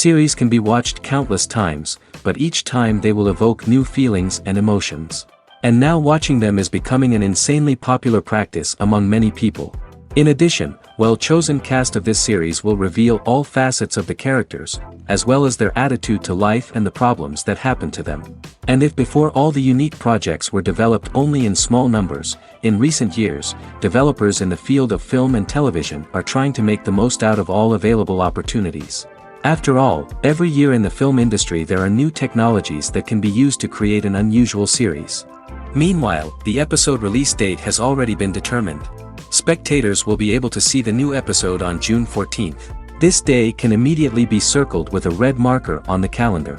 Series can be watched countless times, but each time they will evoke new feelings and emotions. And now watching them is becoming an insanely popular practice among many people. In addition, well-chosen cast of this series will reveal all facets of the characters, as well as their attitude to life and the problems that happen to them. And if before all the unique projects were developed only in small numbers, in recent years, developers in the field of film and television are trying to make the most out of all available opportunities. After all, every year in the film industry there are new technologies that can be used to create an unusual series. Meanwhile, the episode release date has already been determined. Spectators will be able to see the new episode on June 14th. This day can immediately be circled with a red marker on the calendar.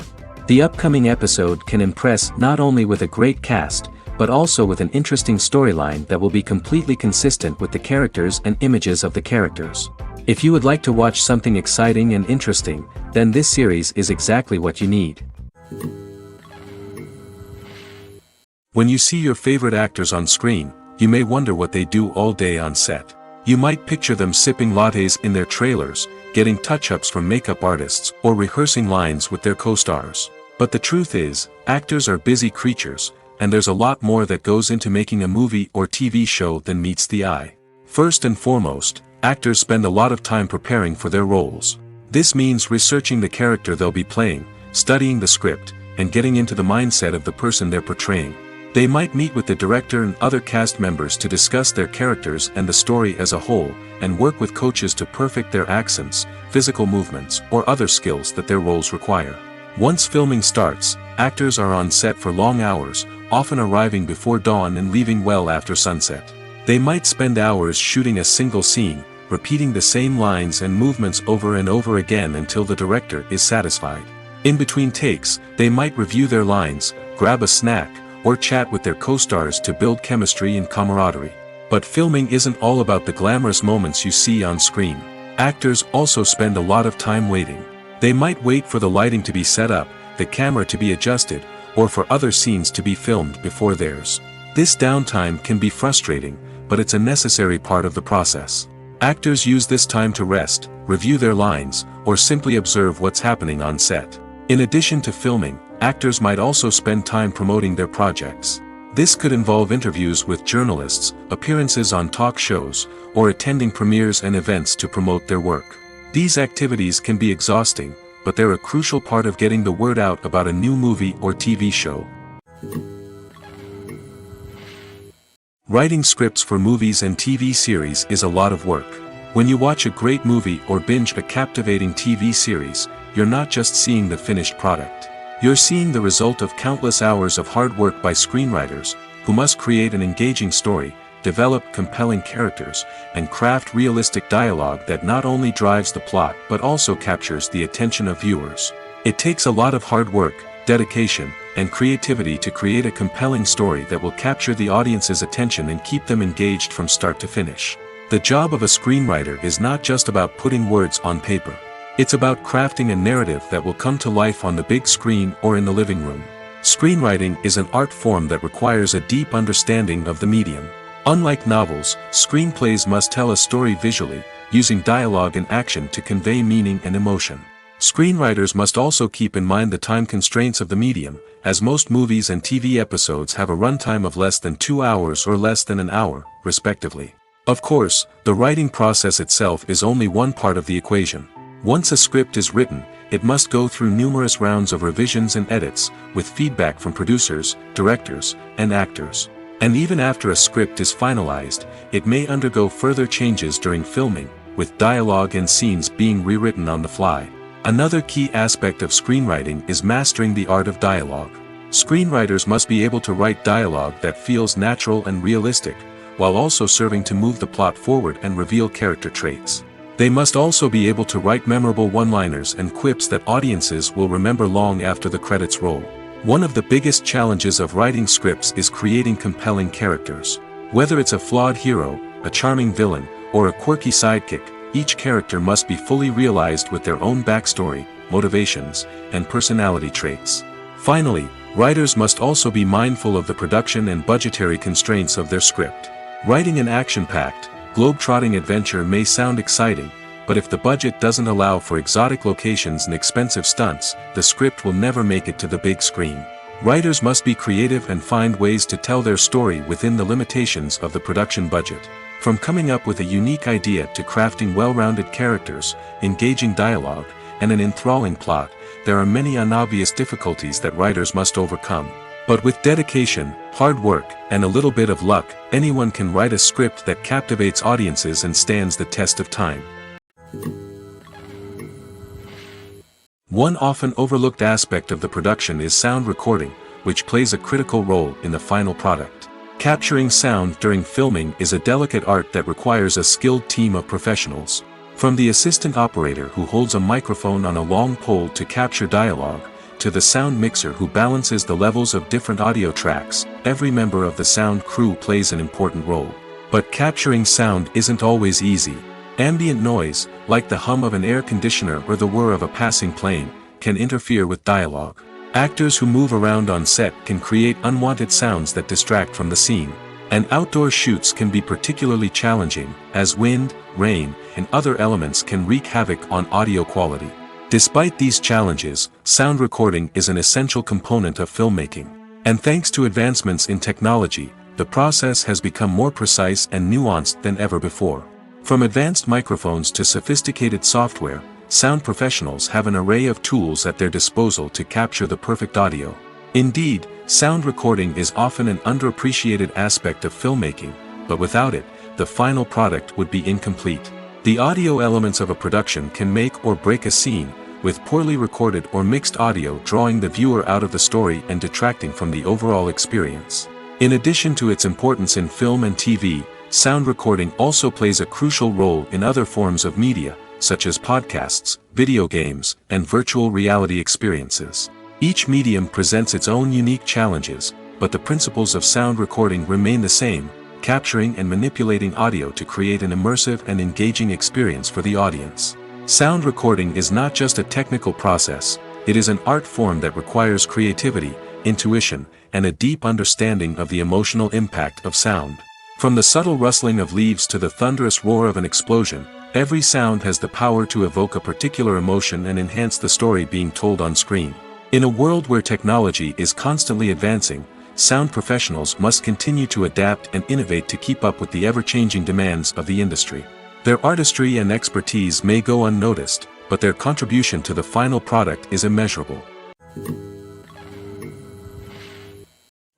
The upcoming episode can impress not only with a great cast, but also with an interesting storyline that will be completely consistent with the characters and images of the characters. If you would like to watch something exciting and interesting, then this series is exactly what you need. When you see your favorite actors on screen, you may wonder what they do all day on set. You might picture them sipping lattes in their trailers, getting touch-ups from makeup artists, or rehearsing lines with their co-stars. But the truth is, actors are busy creatures, and there's a lot more that goes into making a movie or TV show than meets the eye. First and foremost, actors spend a lot of time preparing for their roles. This means researching the character they'll be playing, studying the script, and getting into the mindset of the person they're portraying. They might meet with the director and other cast members to discuss their characters and the story as a whole, and work with coaches to perfect their accents, physical movements, or other skills that their roles require. Once filming starts, actors are on set for long hours, often arriving before dawn and leaving well after sunset. They might spend hours shooting a single scene, repeating the same lines and movements over and over again until the director is satisfied. In between takes, they might review their lines, grab a snack, or chat with their co-stars to build chemistry and camaraderie. But filming isn't all about the glamorous moments you see on screen. Actors also spend a lot of time waiting. They might wait for the lighting to be set up, the camera to be adjusted, or for other scenes to be filmed before theirs. This downtime can be frustrating, but it's a necessary part of the process. Actors use this time to rest, review their lines, or simply observe what's happening on set. In addition to filming, actors might also spend time promoting their projects. This could involve interviews with journalists, appearances on talk shows, or attending premieres and events to promote their work. These activities can be exhausting, but they're a crucial part of getting the word out about a new movie or TV show. Writing scripts for movies and TV series is a lot of work. When you watch a great movie or binge a captivating TV series, you're not just seeing the finished product. You're seeing the result of countless hours of hard work by screenwriters, who must create an engaging story, develop compelling characters, and craft realistic dialogue that not only drives the plot but also captures the attention of viewers. It takes a lot of hard work, dedication, and creativity to create a compelling story that will capture the audience's attention and keep them engaged from start to finish. The job of a screenwriter is not just about putting words on paper. It's about crafting a narrative that will come to life on the big screen or in the living room. Screenwriting is an art form that requires a deep understanding of the medium. Unlike novels, screenplays must tell a story visually, using dialogue and action to convey meaning and emotion. Screenwriters must also keep in mind the time constraints of the medium, as most movies and TV episodes have a runtime of less than 2 hours or less than an hour, respectively. Of course, the writing process itself is only one part of the equation. Once a script is written, it must go through numerous rounds of revisions and edits, with feedback from producers, directors, and actors. And even after a script is finalized, it may undergo further changes during filming, with dialogue and scenes being rewritten on the fly. Another key aspect of screenwriting is mastering the art of dialogue. Screenwriters must be able to write dialogue that feels natural and realistic, while also serving to move the plot forward and reveal character traits. They must also be able to write memorable one-liners and quips that audiences will remember long after the credits roll. One of the biggest challenges of writing scripts is creating compelling characters. Whether it's a flawed hero, a charming villain, or a quirky sidekick, each character must be fully realized with their own backstory, motivations, and personality traits. Finally, writers must also be mindful of the production and budgetary constraints of their script. Writing an action-packed, globe-trotting adventure may sound exciting, but if the budget doesn't allow for exotic locations and expensive stunts, the script will never make it to the big screen. Writers must be creative and find ways to tell their story within the limitations of the production budget. From coming up with a unique idea to crafting well-rounded characters, engaging dialogue, and an enthralling plot, there are many unobvious difficulties that writers must overcome. But with dedication, hard work, and a little bit of luck, anyone can write a script that captivates audiences and stands the test of time. One often overlooked aspect of the production is sound recording, which plays a critical role in the final product. Capturing sound during filming is a delicate art that requires a skilled team of professionals. From the assistant operator who holds a microphone on a long pole to capture dialogue, to the sound mixer who balances the levels of different audio tracks, every member of the sound crew plays an important role. But capturing sound isn't always easy. Ambient noise, like the hum of an air conditioner or the whir of a passing plane, can interfere with dialogue. Actors who move around on set can create unwanted sounds that distract from the scene. And outdoor shoots can be particularly challenging, as wind, rain, and other elements can wreak havoc on audio quality. Despite these challenges, sound recording is an essential component of filmmaking. And thanks to advancements in technology, the process has become more precise and nuanced than ever before. From advanced microphones to sophisticated software, sound professionals have an array of tools at their disposal to capture the perfect audio. Indeed, sound recording is often an underappreciated aspect of filmmaking, but without it, the final product would be incomplete. The audio elements of a production can make or break a scene, with poorly recorded or mixed audio drawing the viewer out of the story and detracting from the overall experience. In addition to its importance in film and TV, sound recording also plays a crucial role in other forms of media, such as podcasts, video games, and virtual reality experiences. Each medium presents its own unique challenges, but the principles of sound recording remain the same, capturing and manipulating audio to create an immersive and engaging experience for the audience. Sound recording is not just a technical process, it is an art form that requires creativity, intuition, and a deep understanding of the emotional impact of sound. From the subtle rustling of leaves to the thunderous roar of an explosion, every sound has the power to evoke a particular emotion and enhance the story being told on screen. In a world where technology is constantly advancing, sound professionals must continue to adapt and innovate to keep up with the ever-changing demands of the industry. Their artistry and expertise may go unnoticed, but their contribution to the final product is immeasurable.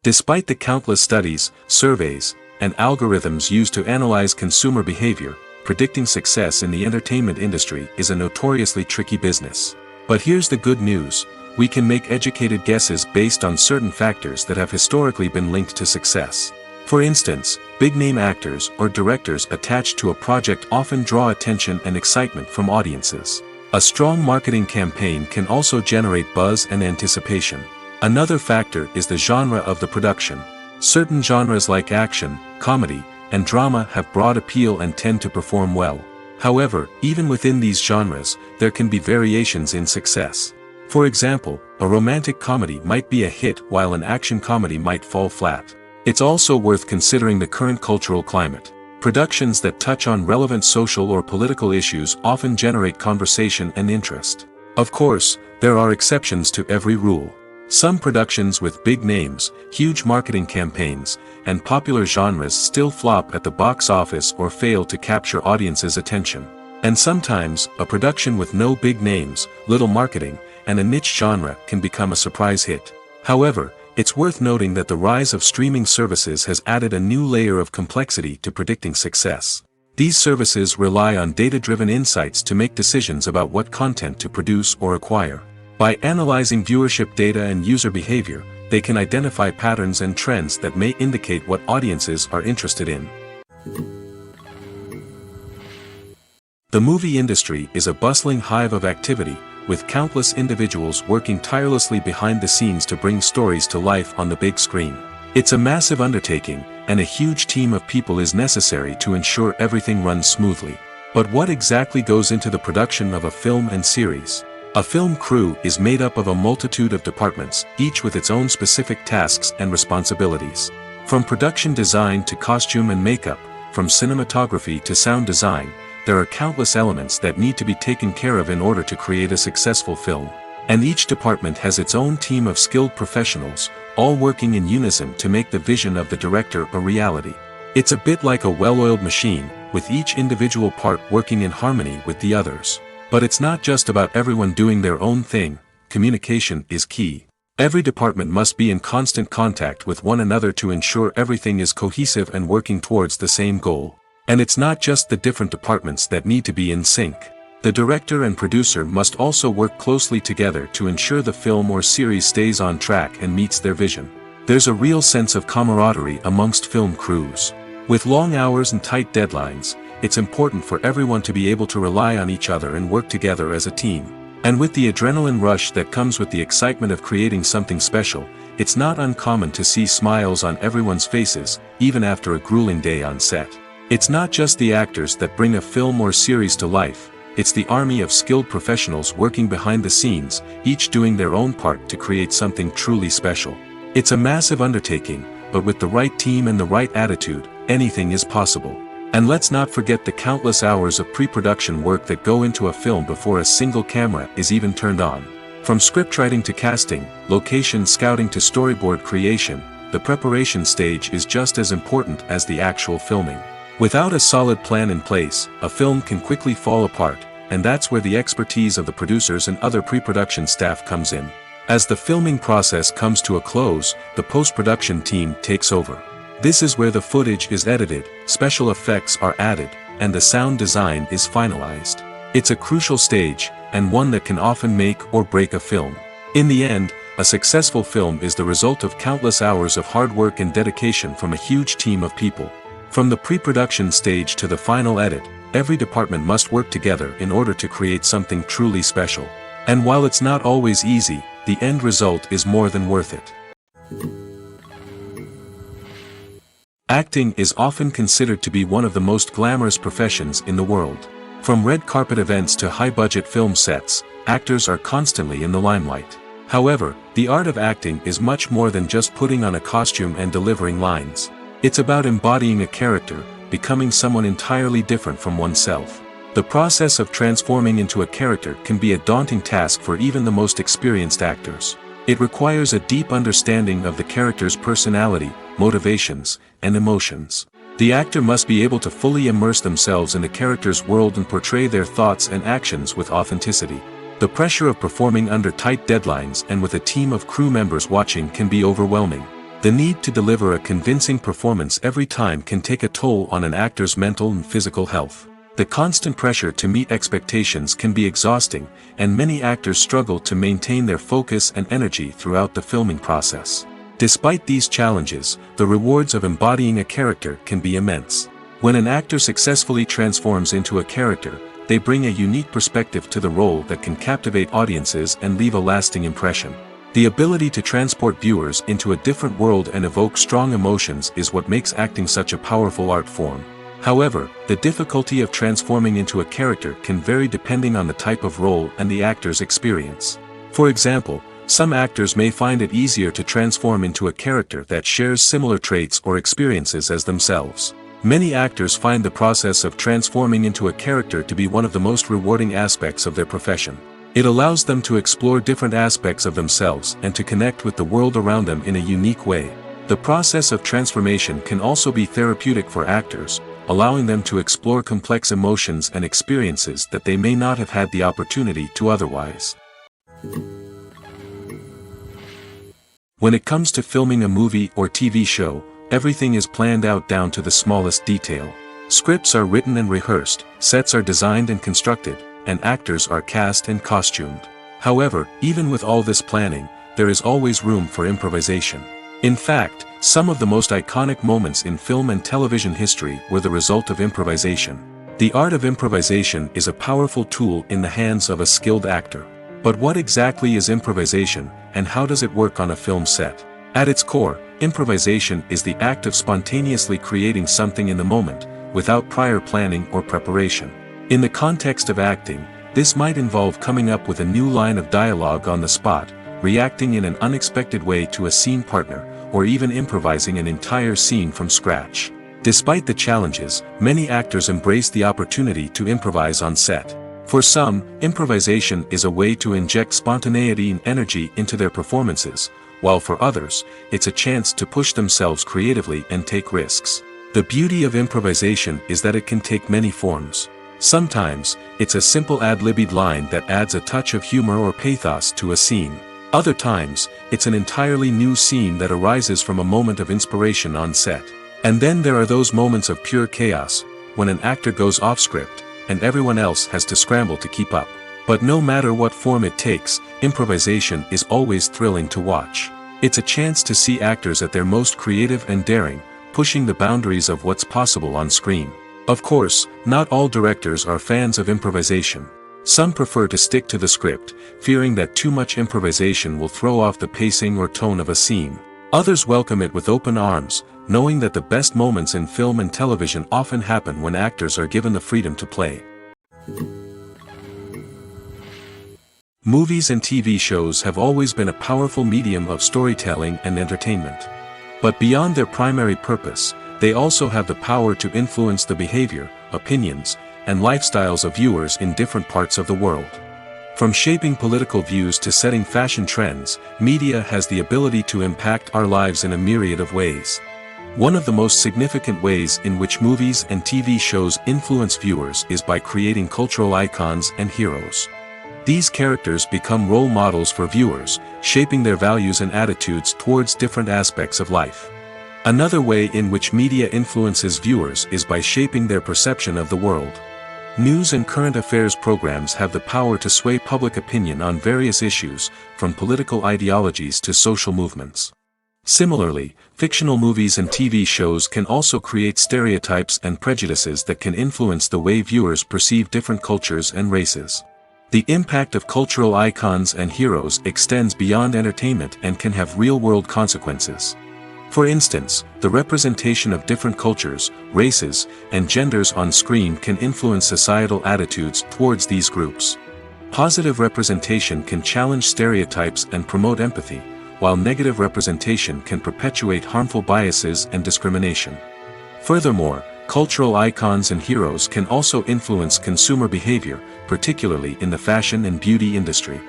Despite the countless studies, surveys, and algorithms used to analyze consumer behavior, predicting success in the entertainment industry is a notoriously tricky business. But here's the good news. We can make educated guesses based on certain factors that have historically been linked to success. For instance, big-name actors or directors attached to a project often draw attention and excitement from audiences. A strong marketing campaign can also generate buzz and anticipation. Another factor is the genre of the production. Certain genres like action, comedy, and drama have broad appeal and tend to perform well. However, even within these genres, there can be variations in success. For example, a romantic comedy might be a hit while an action comedy might fall flat. It's also worth considering the current cultural climate. Productions that touch on relevant social or political issues often generate conversation and interest. Of course, there are exceptions to every rule. Some productions with big names, huge marketing campaigns, and popular genres still flop at the box office or fail to capture audiences' attention. And sometimes, a production with no big names, little marketing, and a niche genre can become a surprise hit. However, it's worth noting that the rise of streaming services has added a new layer of complexity to predicting success. These services rely on data-driven insights to make decisions about what content to produce or acquire. By analyzing viewership data and user behavior, they can identify patterns and trends that may indicate what audiences are interested in. The movie industry is a bustling hive of activity, with countless individuals working tirelessly behind the scenes to bring stories to life on the big screen. It's a massive undertaking, and a huge team of people is necessary to ensure everything runs smoothly. But what exactly goes into the production of a film and series? A film crew is made up of a multitude of departments, each with its own specific tasks and responsibilities. From production design to costume and makeup, from cinematography to sound design, there are countless elements that need to be taken care of in order to create a successful film. And each department has its own team of skilled professionals, all working in unison to make the vision of the director a reality. It's a bit like a well-oiled machine, with each individual part working in harmony with the others. But it's not just about everyone doing their own thing. Communication is key. Every department must be in constant contact with one another to ensure everything is cohesive and working towards the same goal. And it's not just the different departments that need to be in sync. The director and producer must also work closely together to ensure the film or series stays on track and meets their vision. There's a real sense of camaraderie amongst film crews. With long hours and tight deadlines, it's important for everyone to be able to rely on each other and work together as a team. And with the adrenaline rush that comes with the excitement of creating something special, it's not uncommon to see smiles on everyone's faces, even after a grueling day on set. It's not just the actors that bring a film or series to life, it's the army of skilled professionals working behind the scenes, each doing their own part to create something truly special. It's a massive undertaking, but with the right team and the right attitude, anything is possible. And let's not forget the countless hours of pre-production work that go into a film before a single camera is even turned on. From scriptwriting to casting, location scouting to storyboard creation, the preparation stage is just as important as the actual filming. Without a solid plan in place, a film can quickly fall apart, and that's where the expertise of the producers and other pre-production staff comes in. As the filming process comes to a close, the post-production team takes over. This is where the footage is edited, special effects are added, and the sound design is finalized. It's a crucial stage, and one that can often make or break a film. In the end, a successful film is the result of countless hours of hard work and dedication from a huge team of people. From the pre-production stage to the final edit, every department must work together in order to create something truly special. And while it's not always easy, the end result is more than worth it. Acting is often considered to be one of the most glamorous professions in the world. From red carpet events to high-budget film sets, actors are constantly in the limelight. However, the art of acting is much more than just putting on a costume and delivering lines. It's about embodying a character, becoming someone entirely different from oneself. The process of transforming into a character can be a daunting task for even the most experienced actors. It requires a deep understanding of the character's personality, motivations, and emotions. The actor must be able to fully immerse themselves in the character's world and portray their thoughts and actions with authenticity. The pressure of performing under tight deadlines and with a team of crew members watching can be overwhelming. The need to deliver a convincing performance every time can take a toll on an actor's mental and physical health. The constant pressure to meet expectations can be exhausting, and many actors struggle to maintain their focus and energy throughout the filming process. Despite these challenges, the rewards of embodying a character can be immense. When an actor successfully transforms into a character, they bring a unique perspective to the role that can captivate audiences and leave a lasting impression. The ability to transport viewers into a different world and evoke strong emotions is what makes acting such a powerful art form. However, the difficulty of transforming into a character can vary depending on the type of role and the actor's experience. For example, some actors may find it easier to transform into a character that shares similar traits or experiences as themselves. Many actors find the process of transforming into a character to be one of the most rewarding aspects of their profession. It allows them to explore different aspects of themselves and to connect with the world around them in a unique way. The process of transformation can also be therapeutic for actors, allowing them to explore complex emotions and experiences that they may not have had the opportunity to otherwise. When it comes to filming a movie or TV show, everything is planned out down to the smallest detail. Scripts are written and rehearsed, sets are designed and constructed, and actors are cast and costumed. However, even with all this planning, there is always room for improvisation. In fact, some of the most iconic moments in film and television history were the result of improvisation. The art of improvisation is a powerful tool in the hands of a skilled actor. But what exactly is improvisation, and how does it work on a film set? At its core, improvisation is the act of spontaneously creating something in the moment, without prior planning or preparation. In the context of acting, this might involve coming up with a new line of dialogue on the spot, reacting in an unexpected way to a scene partner, or even improvising an entire scene from scratch. Despite the challenges, many actors embrace the opportunity to improvise on set. For some, improvisation is a way to inject spontaneity and energy into their performances, while for others, it's a chance to push themselves creatively and take risks. The beauty of improvisation is that it can take many forms. Sometimes, it's a simple ad-libbed line that adds a touch of humor or pathos to a scene. Other times, it's an entirely new scene that arises from a moment of inspiration on set. And then there are those moments of pure chaos, when an actor goes off script, and everyone else has to scramble to keep up. But no matter what form it takes, improvisation is always thrilling to watch. It's a chance to see actors at their most creative and daring, pushing the boundaries of what's possible on screen. Of course, not all directors are fans of improvisation. Some prefer to stick to the script, fearing that too much improvisation will throw off the pacing or tone of a scene. Others welcome it with open arms, knowing that the best moments in film and television often happen when actors are given the freedom to play. Movies and TV shows have always been a powerful medium of storytelling and entertainment. But beyond their primary purpose, they also have the power to influence the behavior, opinions, and lifestyles of viewers in different parts of the world. From shaping political views to setting fashion trends, media has the ability to impact our lives in a myriad of ways. One of the most significant ways in which movies and TV shows influence viewers is by creating cultural icons and heroes. These characters become role models for viewers, shaping their values and attitudes towards different aspects of life. Another way in which media influences viewers is by shaping their perception of the world. News and current affairs programs have the power to sway public opinion on various issues, from political ideologies to social movements. Similarly, fictional movies and TV shows can also create stereotypes and prejudices that can influence the way viewers perceive different cultures and races. The impact of cultural icons and heroes extends beyond entertainment and can have real-world consequences. For instance, the representation of different cultures, races, and genders on screen can influence societal attitudes towards these groups. Positive representation can challenge stereotypes and promote empathy, while negative representation can perpetuate harmful biases and discrimination. Furthermore, cultural icons and heroes can also influence consumer behavior, particularly in the fashion and beauty industry.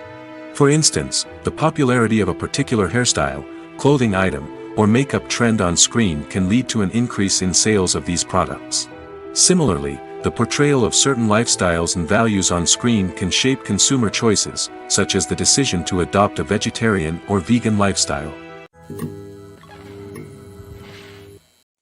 For instance, the popularity of a particular hairstyle, clothing item, or makeup trend on screen can lead to an increase in sales of these products. Similarly, the portrayal of certain lifestyles and values on screen can shape consumer choices, such as the decision to adopt a vegetarian or vegan lifestyle.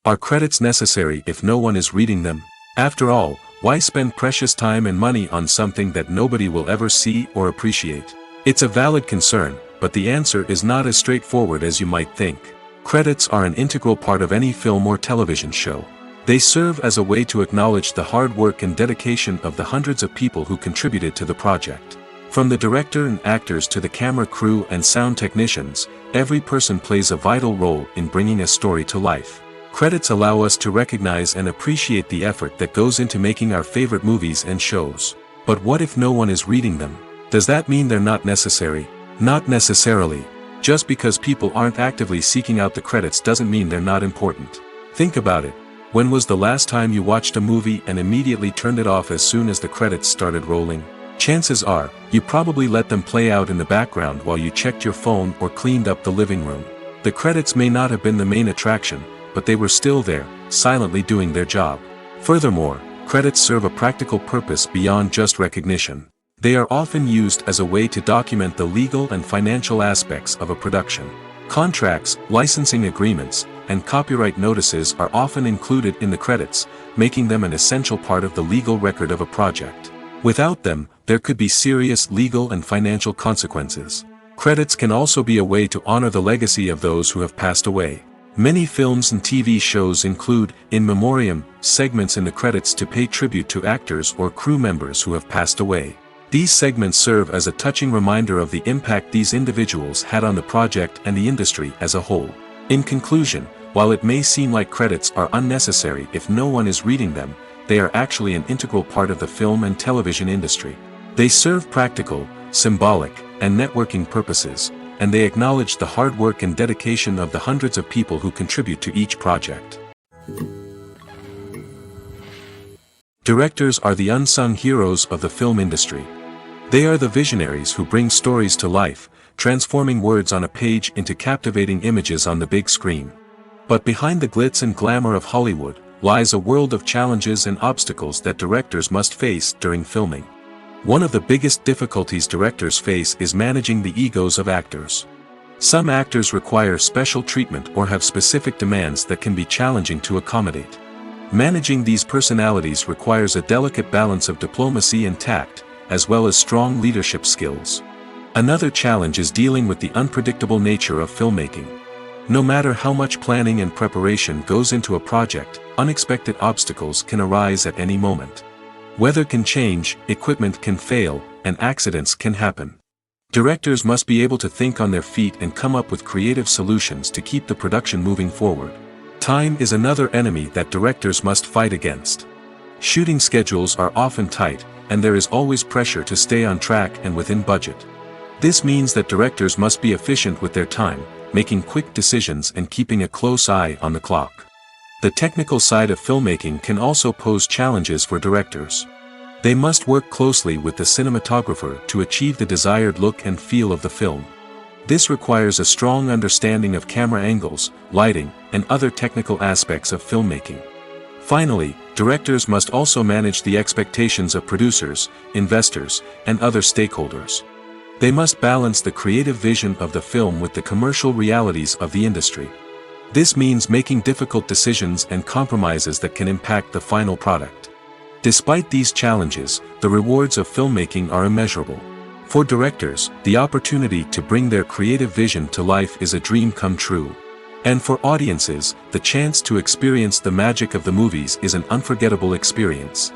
Are credits necessary if no one is reading them? After all, why spend precious time and money on something that nobody will ever see or appreciate? It's a valid concern, but the answer is not as straightforward as you might think. Credits are an integral part of any film or television show. They serve as a way to acknowledge the hard work and dedication of the hundreds of people who contributed to the project. From the director and actors to the camera crew and sound technicians, every person plays a vital role in bringing a story to life. Credits allow us to recognize and appreciate the effort that goes into making our favorite movies and shows. But what if no one is reading them? Does that mean they're not necessary? Not necessarily. Just because people aren't actively seeking out the credits doesn't mean they're not important. Think about it. When was the last time you watched a movie and immediately turned it off as soon as the credits started rolling? Chances are, you probably let them play out in the background while you checked your phone or cleaned up the living room. The credits may not have been the main attraction, but they were still there, silently doing their job. Furthermore, credits serve a practical purpose beyond just recognition. They are often used as a way to document the legal and financial aspects of a production. Contracts, licensing agreements, and copyright notices are often included in the credits, making them an essential part of the legal record of a project. Without them, there could be serious legal and financial consequences. Credits can also be a way to honor the legacy of those who have passed away. Many films and TV shows include, in memoriam, segments in the credits to pay tribute to actors or crew members who have passed away. These segments serve as a touching reminder of the impact these individuals had on the project and the industry as a whole. In conclusion, while it may seem like credits are unnecessary if no one is reading them, they are actually an integral part of the film and television industry. They serve practical, symbolic, and networking purposes, and they acknowledge the hard work and dedication of the hundreds of people who contribute to each project. Directors are the unsung heroes of the film industry. They are the visionaries who bring stories to life, transforming words on a page into captivating images on the big screen. But behind the glitz and glamour of Hollywood, lies a world of challenges and obstacles that directors must face during filming. One of the biggest difficulties directors face is managing the egos of actors. Some actors require special treatment or have specific demands that can be challenging to accommodate. Managing these personalities requires a delicate balance of diplomacy and tact, as well as strong leadership skills. Another challenge is dealing with the unpredictable nature of filmmaking. No matter how much planning and preparation goes into a project, unexpected obstacles can arise at any moment. Weather can change, equipment can fail, and accidents can happen. Directors must be able to think on their feet and come up with creative solutions to keep the production moving forward. Time is another enemy that directors must fight against. Shooting schedules are often tight, and there is always pressure to stay on track and within budget. This means that directors must be efficient with their time, making quick decisions and keeping a close eye on the clock. The technical side of filmmaking can also pose challenges for directors. They must work closely with the cinematographer to achieve the desired look and feel of the film. This requires a strong understanding of camera angles, lighting, and other technical aspects of filmmaking. Finally, directors must also manage the expectations of producers, investors, and other stakeholders. They must balance the creative vision of the film with the commercial realities of the industry. This means making difficult decisions and compromises that can impact the final product. Despite these challenges, the rewards of filmmaking are immeasurable. For directors, the opportunity to bring their creative vision to life is a dream come true. And for audiences, the chance to experience the magic of the movies is an unforgettable experience.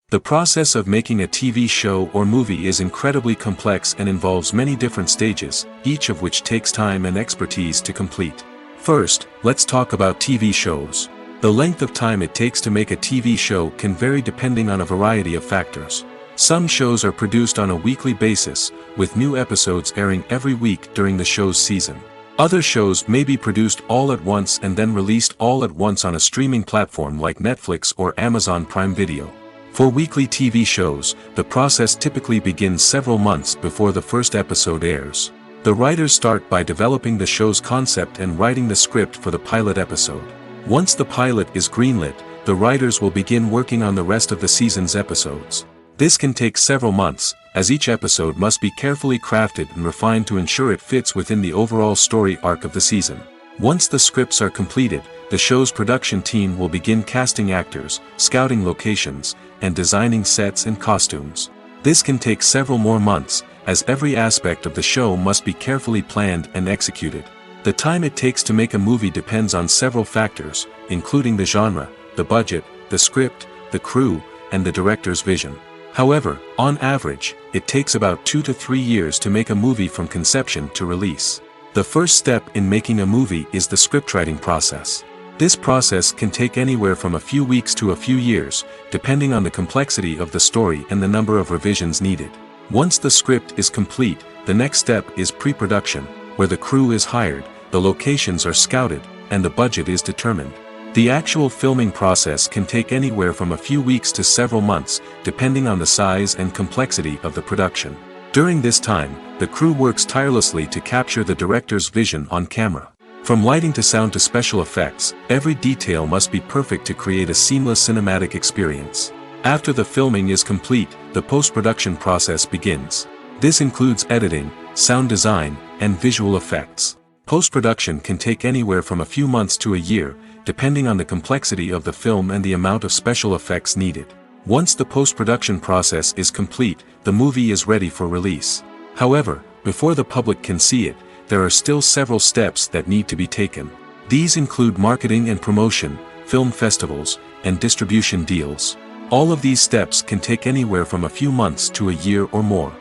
The process of making a TV show or movie is incredibly complex and involves many different stages, each of which takes time and expertise to complete. First, let's talk about TV shows. The length of time it takes to make a TV show can vary depending on a variety of factors. Some shows are produced on a weekly basis, with new episodes airing every week during the show's season. Other shows may be produced all at once and then released all at once on a streaming platform like Netflix or Amazon Prime Video. For weekly TV shows, the process typically begins several months before the first episode airs. The writers start by developing the show's concept and writing the script for the pilot episode. Once the pilot is greenlit, the writers will begin working on the rest of the season's episodes. This can take several months, as each episode must be carefully crafted and refined to ensure it fits within the overall story arc of the season. Once the scripts are completed, the show's production team will begin casting actors, scouting locations, and designing sets and costumes. This can take several more months, as every aspect of the show must be carefully planned and executed. The time it takes to make a movie depends on several factors, including the genre, the budget, the script, the crew, and the director's vision. However, on average, it takes about 2 to 3 years to make a movie from conception to release. The first step in making a movie is the scriptwriting process. This process can take anywhere from a few weeks to a few years, depending on the complexity of the story and the number of revisions needed. Once the script is complete, the next step is pre-production, where the crew is hired, the locations are scouted, and the budget is determined. The actual filming process can take anywhere from a few weeks to several months, depending on the size and complexity of the production. During this time, the crew works tirelessly to capture the director's vision on camera. From lighting to sound to special effects, every detail must be perfect to create a seamless cinematic experience. After the filming is complete, the post-production process begins. This includes editing, sound design, and visual effects. Post-production can take anywhere from a few months to a year, depending on the complexity of the film and the amount of special effects needed. Once the post-production process is complete, the movie is ready for release. However, before the public can see it, there are still several steps that need to be taken. These include marketing and promotion, film festivals, and distribution deals. All of these steps can take anywhere from a few months to a year or more.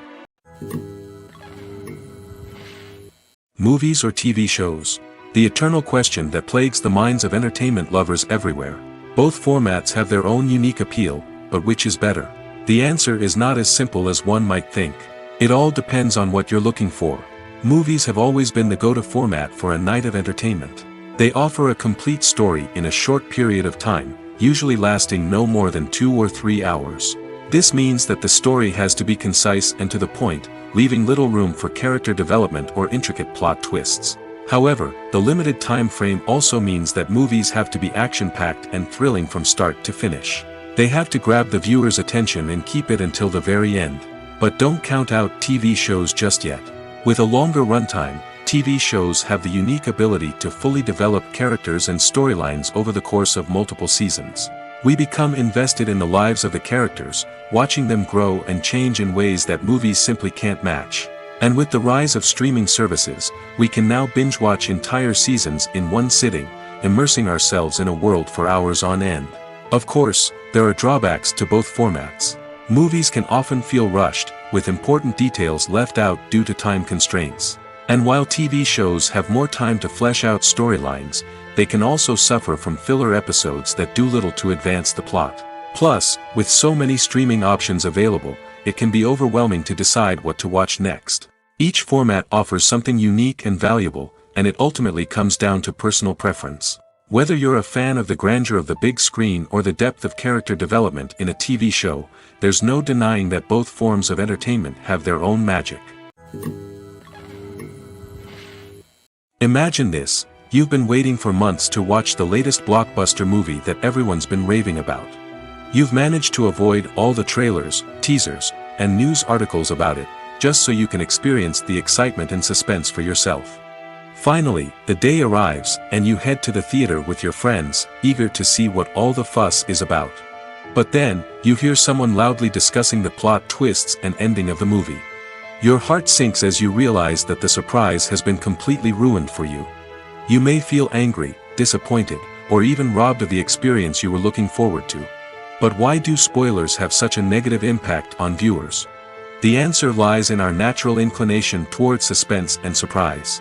Movies or TV shows? The eternal question that plagues the minds of entertainment lovers everywhere. Both formats have their own unique appeal, but which is better? The answer is not as simple as one might think. It all depends on what you're looking for. Movies have always been the go-to format for a night of entertainment. They offer a complete story in a short period of time, usually lasting no more than 2 or 3 hours. This means that the story has to be concise and to the point, leaving little room for character development or intricate plot twists. However, the limited time frame also means that movies have to be action-packed and thrilling from start to finish. They have to grab the viewer's attention and keep it until the very end. But don't count out TV shows just yet. With a longer runtime, TV shows have the unique ability to fully develop characters and storylines over the course of multiple seasons. We become invested in the lives of the characters, watching them grow and change in ways that movies simply can't match. And with the rise of streaming services, we can now binge-watch entire seasons in one sitting, immersing ourselves in a world for hours on end. Of course, there are drawbacks to both formats. Movies can often feel rushed, with important details left out due to time constraints. And while TV shows have more time to flesh out storylines, they can also suffer from filler episodes that do little to advance the plot. Plus, with so many streaming options available, it can be overwhelming to decide what to watch next. Each format offers something unique and valuable, and it ultimately comes down to personal preference. Whether you're a fan of the grandeur of the big screen or the depth of character development in a TV show, there's no denying that both forms of entertainment have their own magic. Imagine this: you've been waiting for months to watch the latest blockbuster movie that everyone's been raving about. You've managed to avoid all the trailers, teasers, and news articles about it, just so you can experience the excitement and suspense for yourself. Finally, the day arrives, and you head to the theater with your friends, eager to see what all the fuss is about. But then, you hear someone loudly discussing the plot twists and ending of the movie. Your heart sinks as you realize that the surprise has been completely ruined for you. You may feel angry, disappointed, or even robbed of the experience you were looking forward to. But why do spoilers have such a negative impact on viewers? The answer lies in our natural inclination towards suspense and surprise.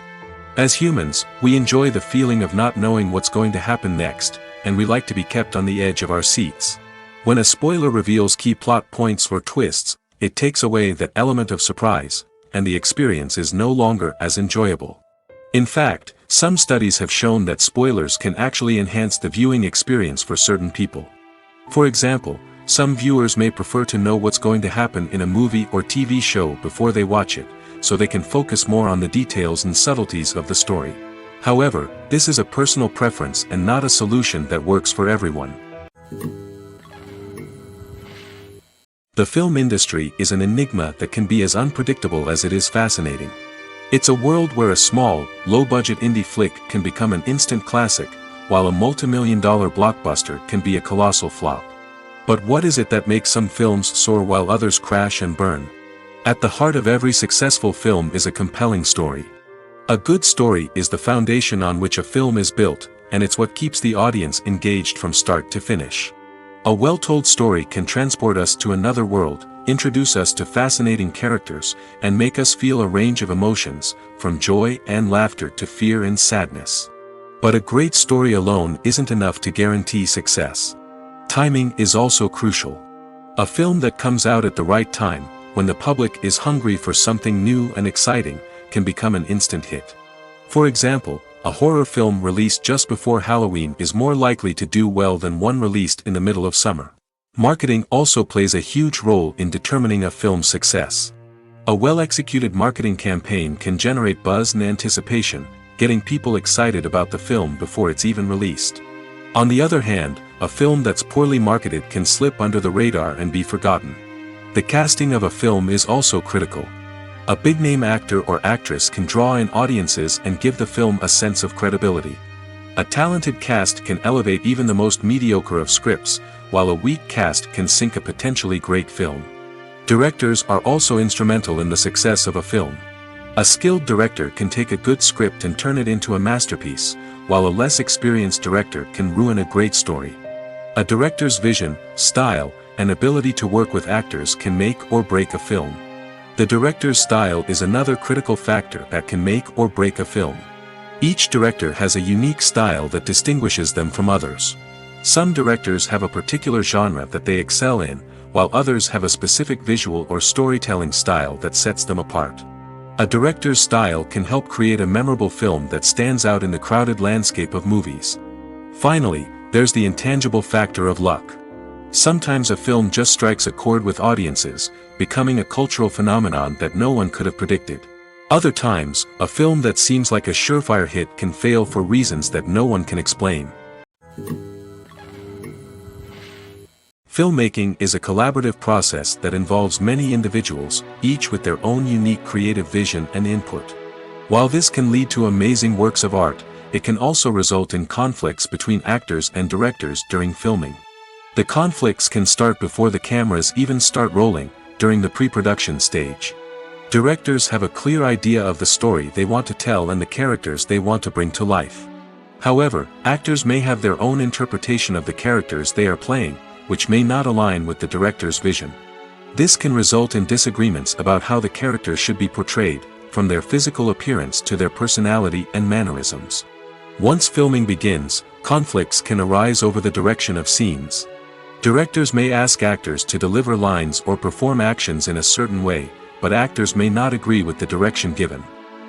As humans, we enjoy the feeling of not knowing what's going to happen next, and we like to be kept on the edge of our seats. When a spoiler reveals key plot points or twists, it takes away that element of surprise, and the experience is no longer as enjoyable. In fact, some studies have shown that spoilers can actually enhance the viewing experience for certain people. For example, some viewers may prefer to know what's going to happen in a movie or TV show before they watch it, so they can focus more on the details and subtleties of the story. However, this is a personal preference and not a solution that works for everyone. The film industry is an enigma that can be as unpredictable as it is fascinating. It's a world where a small, low-budget indie flick can become an instant classic, while a multi-million-dollar blockbuster can be a colossal flop. But what is it that makes some films soar while others crash and burn? At the heart of every successful film is a compelling story. A good story is the foundation on which a film is built, and it's what keeps the audience engaged from start to finish. A well-told story can transport us to another world, introduce us to fascinating characters, and make us feel a range of emotions, from joy and laughter to fear and sadness. But a great story alone isn't enough to guarantee success. Timing is also crucial. A film that comes out at the right time, when the public is hungry for something new and exciting, can become an instant hit. For example, a horror film released just before Halloween is more likely to do well than one released in the middle of summer. Marketing also plays a huge role in determining a film's success. A well-executed marketing campaign can generate buzz and anticipation, getting people excited about the film before it's even released. On the other hand, a film that's poorly marketed can slip under the radar and be forgotten. The casting of a film is also critical. A big-name actor or actress can draw in audiences and give the film a sense of credibility. A talented cast can elevate even the most mediocre of scripts, while a weak cast can sink a potentially great film. Directors are also instrumental in the success of a film. A skilled director can take a good script and turn it into a masterpiece, while a less experienced director can ruin a great story. A director's vision, style, and ability to work with actors can make or break a film. The director's style is another critical factor that can make or break a film. Each director has a unique style that distinguishes them from others. Some directors have a particular genre that they excel in, while others have a specific visual or storytelling style that sets them apart. A director's style can help create a memorable film that stands out in the crowded landscape of movies. Finally, there's the intangible factor of luck. Sometimes a film just strikes a chord with audiences, becoming a cultural phenomenon that no one could have predicted. Other times, a film that seems like a surefire hit can fail for reasons that no one can explain. Filmmaking is a collaborative process that involves many individuals, each with their own unique creative vision and input. While this can lead to amazing works of art, it can also result in conflicts between actors and directors during filming. The conflicts can start before the cameras even start rolling, during the pre-production stage. Directors have a clear idea of the story they want to tell and the characters they want to bring to life. However, actors may have their own interpretation of the characters they are playing, which may not align with the director's vision. This can result in disagreements about how the characters should be portrayed, from their physical appearance to their personality and mannerisms. Once filming begins, conflicts can arise over the direction of scenes. Directors may ask actors to deliver lines or perform actions in a certain way, but actors may not agree with the direction given.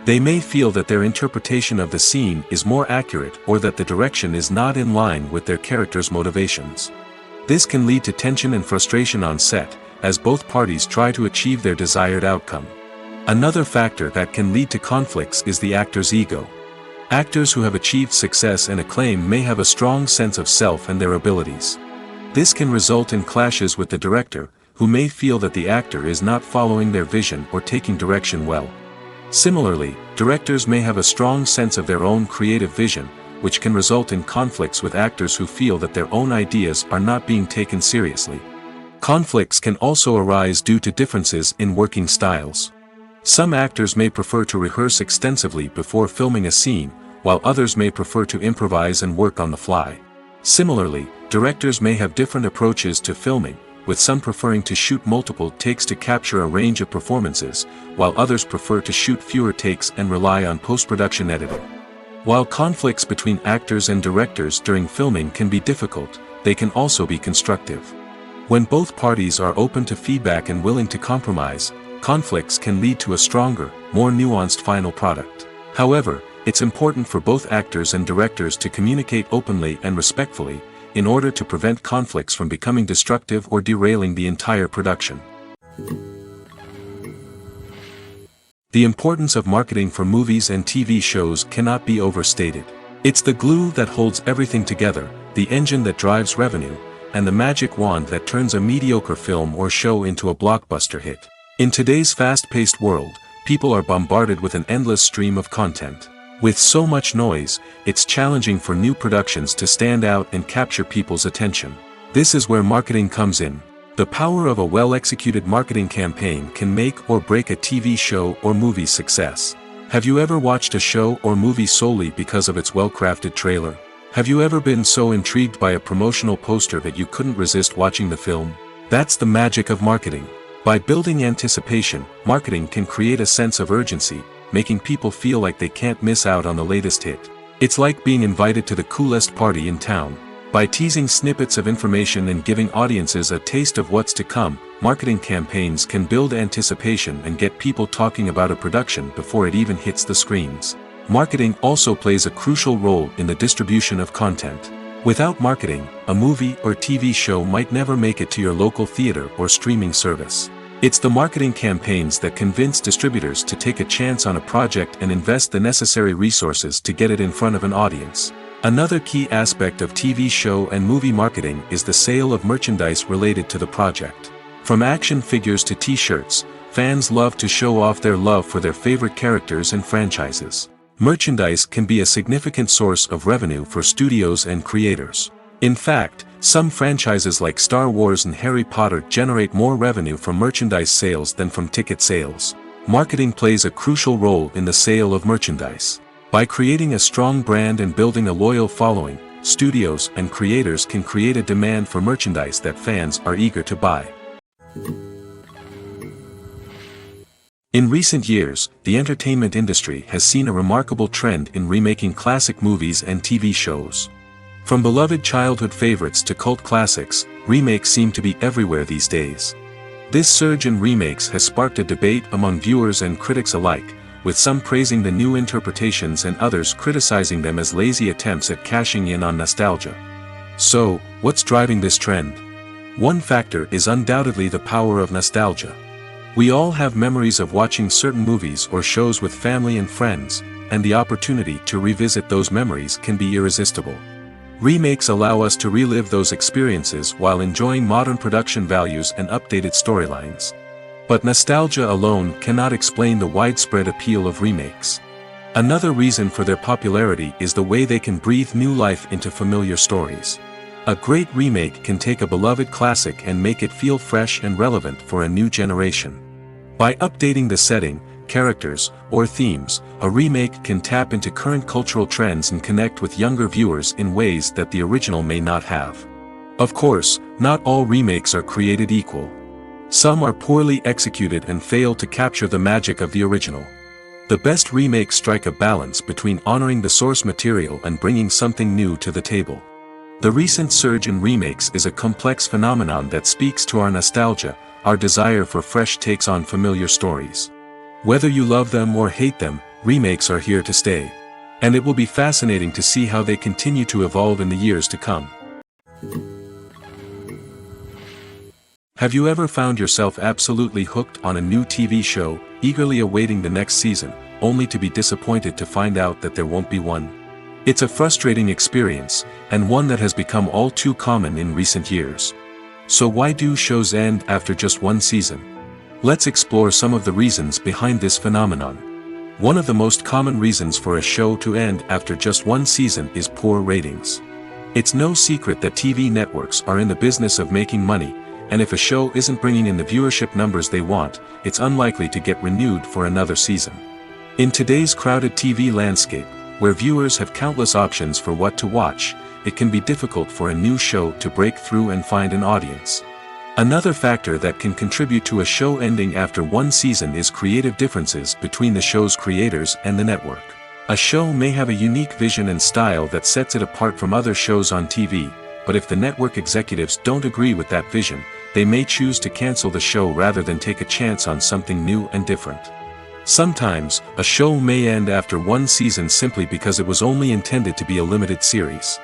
They may feel that their interpretation of the scene is more accurate or that the direction is not in line with their character's motivations. This can lead to tension and frustration on set, as both parties try to achieve their desired outcome. Another factor that can lead to conflicts is the actor's ego. Actors who have achieved success and acclaim may have a strong sense of self and their abilities. This can result in clashes with the director, who may feel that the actor is not following their vision or taking direction well. Similarly, directors may have a strong sense of their own creative vision, which can result in conflicts with actors who feel that their own ideas are not being taken seriously. Conflicts can also arise due to differences in working styles. Some actors may prefer to rehearse extensively before filming a scene, while others may prefer to improvise and work on the fly. Similarly, directors may have different approaches to filming, with some preferring to shoot multiple takes to capture a range of performances, while others prefer to shoot fewer takes and rely on post-production editing. While conflicts between actors and directors during filming can be difficult, they can also be constructive. When both parties are open to feedback and willing to compromise, conflicts can lead to a stronger, more nuanced final product. However, it's important for both actors and directors to communicate openly and respectfully, in order to prevent conflicts from becoming destructive or derailing the entire production. The importance of marketing for movies and TV shows cannot be overstated. It's the glue that holds everything together, the engine that drives revenue, and the magic wand that turns a mediocre film or show into a blockbuster hit. In today's fast-paced world, people are bombarded with an endless stream of content. With so much noise, it's challenging for new productions to stand out and capture people's attention. This is where marketing comes in. The power of a well-executed marketing campaign can make or break a TV show or movie's success. Have you ever watched a show or movie solely because of its well-crafted trailer? Have you ever been so intrigued by a promotional poster that you couldn't resist watching the film? That's the magic of marketing. By building anticipation, marketing can create a sense of urgency, making people feel like they can't miss out on the latest hit. It's like being invited to the coolest party in town. By teasing snippets of information and giving audiences a taste of what's to come, marketing campaigns can build anticipation and get people talking about a production before it even hits the screens. Marketing also plays a crucial role in the distribution of content. Without marketing, a movie or TV show might never make it to your local theater or streaming service. It's the marketing campaigns that convince distributors to take a chance on a project and invest the necessary resources to get it in front of an audience. Another key aspect of TV show and movie marketing is the sale of merchandise related to the project. From action figures to t-shirts, fans love to show off their love for their favorite characters and franchises. Merchandise can be a significant source of revenue for studios and creators. In fact, some franchises like Star Wars and Harry Potter generate more revenue from merchandise sales than from ticket sales. Marketing plays a crucial role in the sale of merchandise. By creating a strong brand and building a loyal following, studios and creators can create a demand for merchandise that fans are eager to buy. In recent years, the entertainment industry has seen a remarkable trend in remaking classic movies and TV shows. From beloved childhood favorites to cult classics, remakes seem to be everywhere these days. This surge in remakes has sparked a debate among viewers and critics alike, with some praising the new interpretations and others criticizing them as lazy attempts at cashing in on nostalgia. So, what's driving this trend? One factor is undoubtedly the power of nostalgia. We all have memories of watching certain movies or shows with family and friends, and the opportunity to revisit those memories can be irresistible. Remakes allow us to relive those experiences while enjoying modern production values and updated storylines. But nostalgia alone cannot explain the widespread appeal of remakes. Another reason for their popularity is the way they can breathe new life into familiar stories. A great remake can take a beloved classic and make it feel fresh and relevant for a new generation. By updating the setting, characters, or themes, a remake can tap into current cultural trends and connect with younger viewers in ways that the original may not have. Of course, not all remakes are created equal. Some are poorly executed and fail to capture the magic of the original. The best remakes strike a balance between honoring the source material and bringing something new to the table. The recent surge in remakes is a complex phenomenon that speaks to our nostalgia, our desire for fresh takes on familiar stories. Whether you love them or hate them, remakes are here to stay. And it will be fascinating to see how they continue to evolve in the years to come. Have you ever found yourself absolutely hooked on a new TV show, eagerly awaiting the next season, only to be disappointed to find out that there won't be one? It's a frustrating experience, and one that has become all too common in recent years. So why do shows end after just one season? Let's explore some of the reasons behind this phenomenon. One of the most common reasons for a show to end after just one season is poor ratings. It's no secret that TV networks are in the business of making money, and if a show isn't bringing in the viewership numbers they want, it's unlikely to get renewed for another season. In today's crowded TV landscape, where viewers have countless options for what to watch, it can be difficult for a new show to break through and find an audience. Another factor that can contribute to a show ending after one season is creative differences between the show's creators and the network. A show may have a unique vision and style that sets it apart from other shows on TV, but if the network executives don't agree with that vision, they may choose to cancel the show rather than take a chance on something new and different. Sometimes, a show may end after one season simply because it was only intended to be a limited series.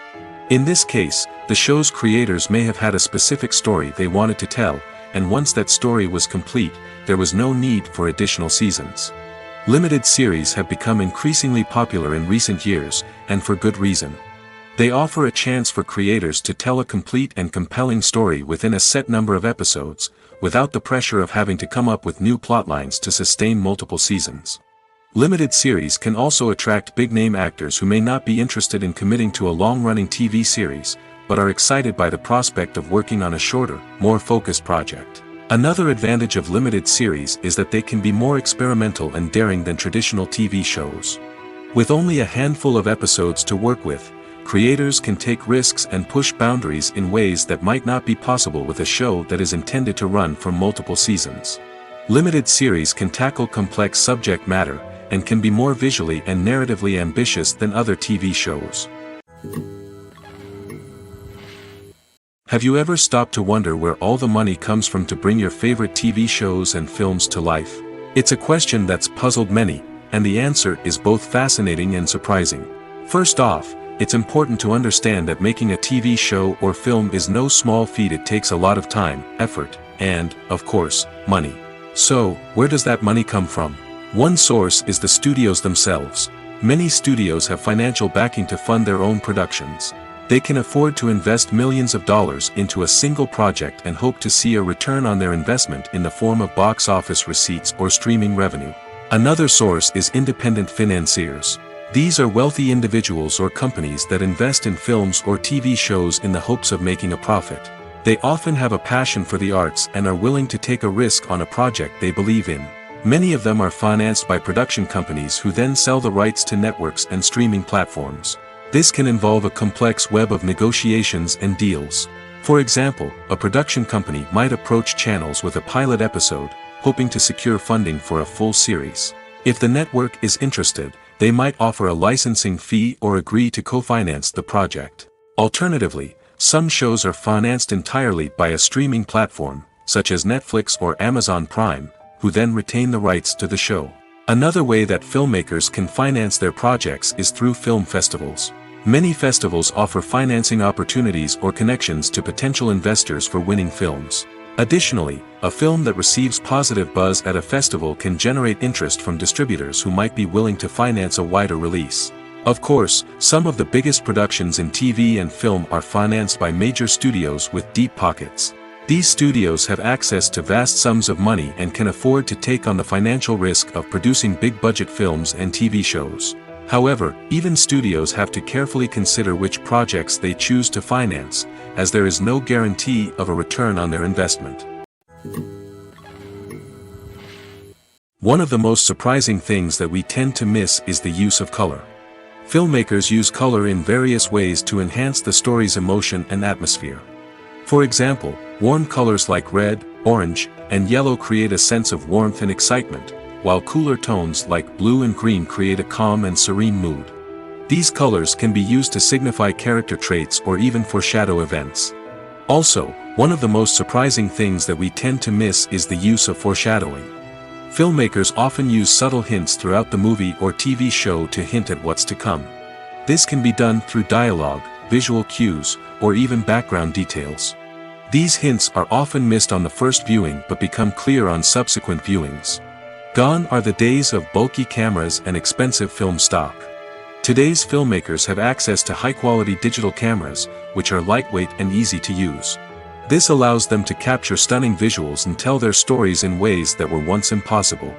In this case, the show's creators may have had a specific story they wanted to tell, and once that story was complete, there was no need for additional seasons. Limited series have become increasingly popular in recent years, and for good reason. They offer a chance for creators to tell a complete and compelling story within a set number of episodes, without the pressure of having to come up with new plotlines to sustain multiple seasons. Limited series can also attract big-name actors who may not be interested in committing to a long-running TV series, but are excited by the prospect of working on a shorter, more focused project. Another advantage of limited series is that they can be more experimental and daring than traditional TV shows. With only a handful of episodes to work with, creators can take risks and push boundaries in ways that might not be possible with a show that is intended to run for multiple seasons. Limited series can tackle complex subject matter, and can be more visually and narratively ambitious than other TV shows. Have you ever stopped to wonder where all the money comes from to bring your favorite TV shows and films to life? It's a question that's puzzled many, and the answer is both fascinating and surprising. First off, it's important to understand that making a TV show or film is no small feat. It takes a lot of time, effort, and, of course, money. So, where does that money come from? One source is the studios themselves. Many studios have financial backing to fund their own productions. They can afford to invest millions of dollars into a single project and hope to see a return on their investment in the form of box office receipts or streaming revenue. Another source is independent financiers. These are wealthy individuals or companies that invest in films or TV shows in the hopes of making a profit. They often have a passion for the arts and are willing to take a risk on a project they believe in. Many of them are financed by production companies who then sell the rights to networks and streaming platforms. This can involve a complex web of negotiations and deals. For example, a production company might approach channels with a pilot episode, hoping to secure funding for a full series. If the network is interested, they might offer a licensing fee or agree to co-finance the project. Alternatively, some shows are financed entirely by a streaming platform, such as Netflix or Amazon Prime, who then retain the rights to the show. Another way that filmmakers can finance their projects is through film festivals. Many festivals offer financing opportunities or connections to potential investors for winning films. Additionally, a film that receives positive buzz at a festival can generate interest from distributors who might be willing to finance a wider release. Of course, some of the biggest productions in TV and film are financed by major studios with deep pockets. These studios have access to vast sums of money and can afford to take on the financial risk of producing big-budget films and TV shows. However, even studios have to carefully consider which projects they choose to finance, as there is no guarantee of a return on their investment. One of the most surprising things that we tend to miss is the use of color. Filmmakers use color in various ways to enhance the story's emotion and atmosphere. For example, warm colors like red, orange, and yellow create a sense of warmth and excitement, while cooler tones like blue and green create a calm and serene mood. These colors can be used to signify character traits or even foreshadow events. Also, one of the most surprising things that we tend to miss is the use of foreshadowing. Filmmakers often use subtle hints throughout the movie or TV show to hint at what's to come. This can be done through dialogue, visual cues, or even background details. These hints are often missed on the first viewing but become clear on subsequent viewings. Gone are the days of bulky cameras and expensive film stock. Today's filmmakers have access to high-quality digital cameras, which are lightweight and easy to use. This allows them to capture stunning visuals and tell their stories in ways that were once impossible.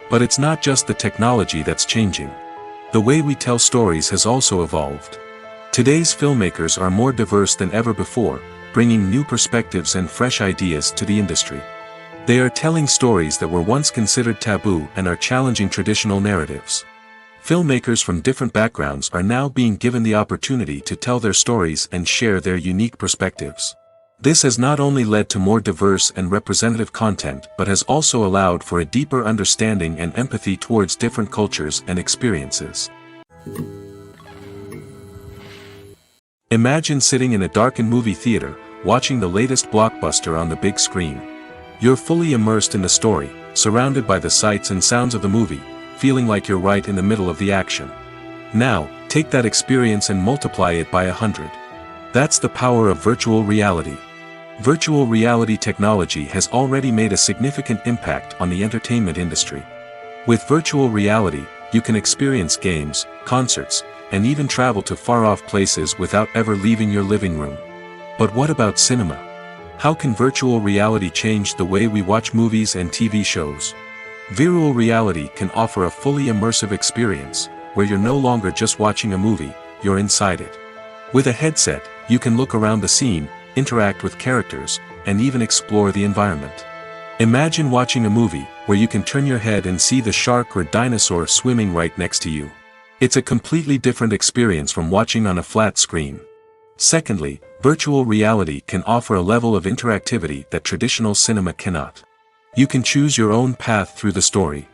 But it's not just the technology that's changing. The way we tell stories has also evolved. Today's filmmakers are more diverse than ever before, bringing new perspectives and fresh ideas to the industry. They are telling stories that were once considered taboo and are challenging traditional narratives. Filmmakers from different backgrounds are now being given the opportunity to tell their stories and share their unique perspectives. This has not only led to more diverse and representative content but has also allowed for a deeper understanding and empathy towards different cultures and experiences. Imagine sitting in a darkened movie theater, watching the latest blockbuster on the big screen. You're fully immersed in the story, surrounded by the sights and sounds of the movie, feeling like you're right in the middle of the action. Now, take that experience and multiply it by 100. That's the power of virtual reality. Virtual reality technology has already made a significant impact on the entertainment industry. With virtual reality, you can experience games, concerts, and even travel to far-off places without ever leaving your living room. But what about cinema? How can virtual reality change the way we watch movies and TV shows? Virtual reality can offer a fully immersive experience, where you're no longer just watching a movie, you're inside it. With a headset, you can look around the scene, interact with characters, and even explore the environment. Imagine watching a movie where you can turn your head and see the shark or dinosaur swimming right next to you. It's a completely different experience from watching on a flat screen. Secondly, virtual reality can offer a level of interactivity that traditional cinema cannot. You can choose your own path through the story.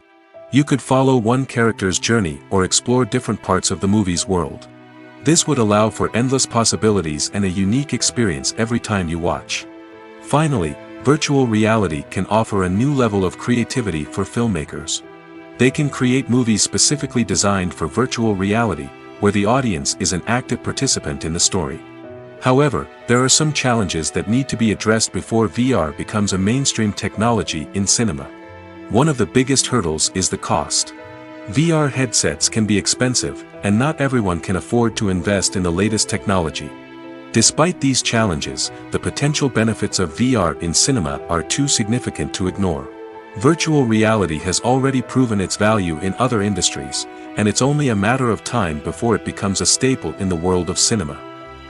You could follow one character's journey or explore different parts of the movie's world. This would allow for endless possibilities and a unique experience every time you watch. Finally, virtual reality can offer a new level of creativity for filmmakers. They can create movies specifically designed for virtual reality, where the audience is an active participant in the story. However, there are some challenges that need to be addressed before VR becomes a mainstream technology in cinema. One of the biggest hurdles is the cost. VR headsets can be expensive, and not everyone can afford to invest in the latest technology. Despite these challenges, the potential benefits of VR in cinema are too significant to ignore. Virtual reality has already proven its value in other industries, and it's only a matter of time before it becomes a staple in the world of cinema.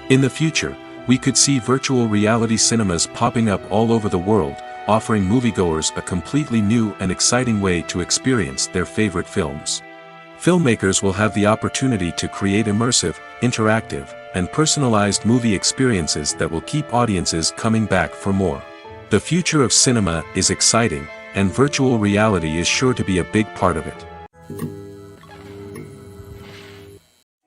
In the future, we could see virtual reality cinemas popping up all over the world, offering moviegoers a completely new and exciting way to experience their favorite films. Filmmakers will have the opportunity to create immersive, interactive, and personalized movie experiences that will keep audiences coming back for more. The future of cinema is exciting, and virtual reality is sure to be a big part of it.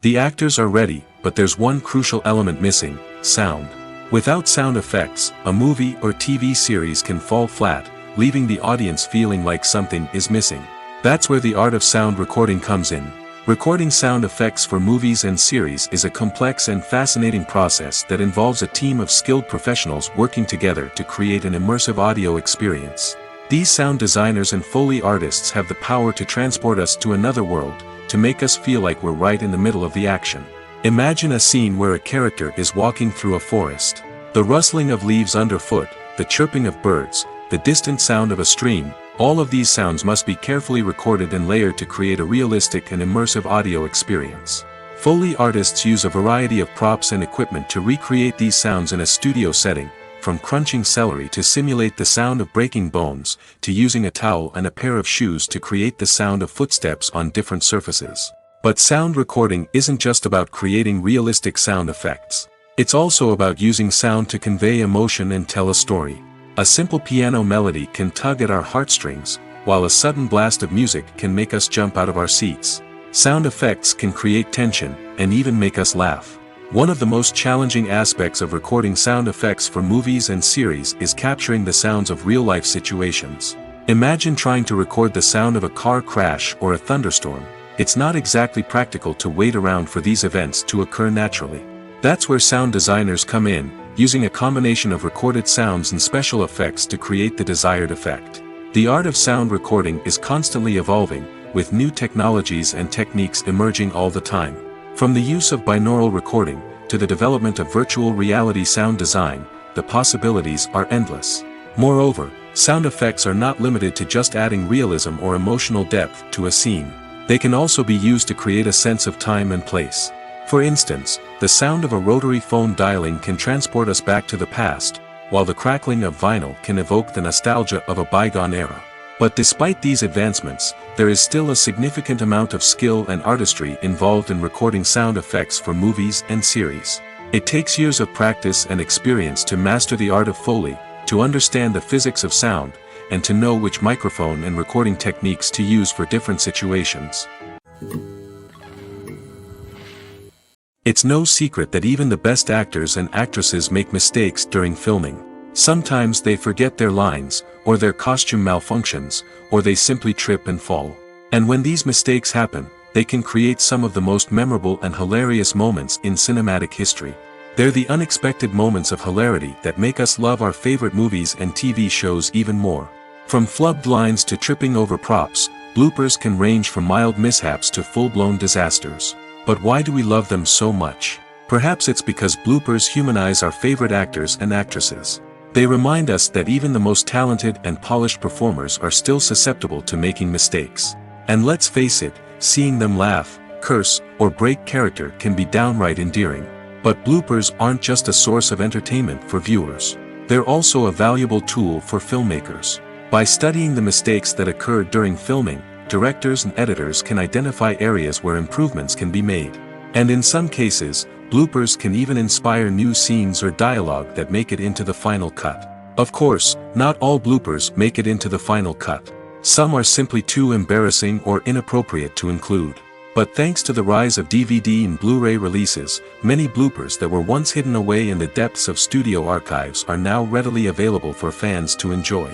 The actors are ready, but there's one crucial element missing: sound. Without sound effects, a movie or TV series can fall flat, leaving the audience feeling like something is missing. That's where the art of sound recording comes in. Recording sound effects for movies and series is a complex and fascinating process that involves a team of skilled professionals working together to create an immersive audio experience. These sound designers and Foley artists have the power to transport us to another world, to make us feel like we're right in the middle of the action. Imagine a scene where a character is walking through a forest. The rustling of leaves underfoot, the chirping of birds, the distant sound of a stream, all of these sounds must be carefully recorded and layered to create a realistic and immersive audio experience. Foley artists use a variety of props and equipment to recreate these sounds in a studio setting, from crunching celery to simulate the sound of breaking bones, to using a towel and a pair of shoes to create the sound of footsteps on different surfaces. But sound recording isn't just about creating realistic sound effects. It's also about using sound to convey emotion and tell a story. A simple piano melody can tug at our heartstrings, while a sudden blast of music can make us jump out of our seats. Sound effects can create tension, and even make us laugh. One of the most challenging aspects of recording sound effects for movies and series is capturing the sounds of real-life situations. Imagine trying to record the sound of a car crash or a thunderstorm. It's not exactly practical to wait around for these events to occur naturally. That's where sound designers come in, using a combination of recorded sounds and special effects to create the desired effect. The art of sound recording is constantly evolving, with new technologies and techniques emerging all the time. From the use of binaural recording, to the development of virtual reality sound design, the possibilities are endless. Moreover, sound effects are not limited to just adding realism or emotional depth to a scene. They can also be used to create a sense of time and place. For instance, the sound of a rotary phone dialing can transport us back to the past, while the crackling of vinyl can evoke the nostalgia of a bygone era. But despite these advancements, there is still a significant amount of skill and artistry involved in recording sound effects for movies and series. It takes years of practice and experience to master the art of Foley, to understand the physics of sound, and to know which microphone and recording techniques to use for different situations. It's no secret that even the best actors and actresses make mistakes during filming. Sometimes they forget their lines, or their costume malfunctions, or they simply trip and fall. And when these mistakes happen, they can create some of the most memorable and hilarious moments in cinematic history. They're the unexpected moments of hilarity that make us love our favorite movies and TV shows even more. From flubbed lines to tripping over props, bloopers can range from mild mishaps to full-blown disasters. But why do we love them so much? Perhaps it's because bloopers humanize our favorite actors and actresses. They remind us that even the most talented and polished performers are still susceptible to making mistakes. And let's face it, seeing them laugh, curse, or break character can be downright endearing. But bloopers aren't just a source of entertainment for viewers. They're also a valuable tool for filmmakers. By studying the mistakes that occurred during filming, directors and editors can identify areas where improvements can be made. And in some cases, bloopers can even inspire new scenes or dialogue that make it into the final cut. Of course, not all bloopers make it into the final cut. Some are simply too embarrassing or inappropriate to include. But thanks to the rise of DVD and Blu-ray releases, many bloopers that were once hidden away in the depths of studio archives are now readily available for fans to enjoy.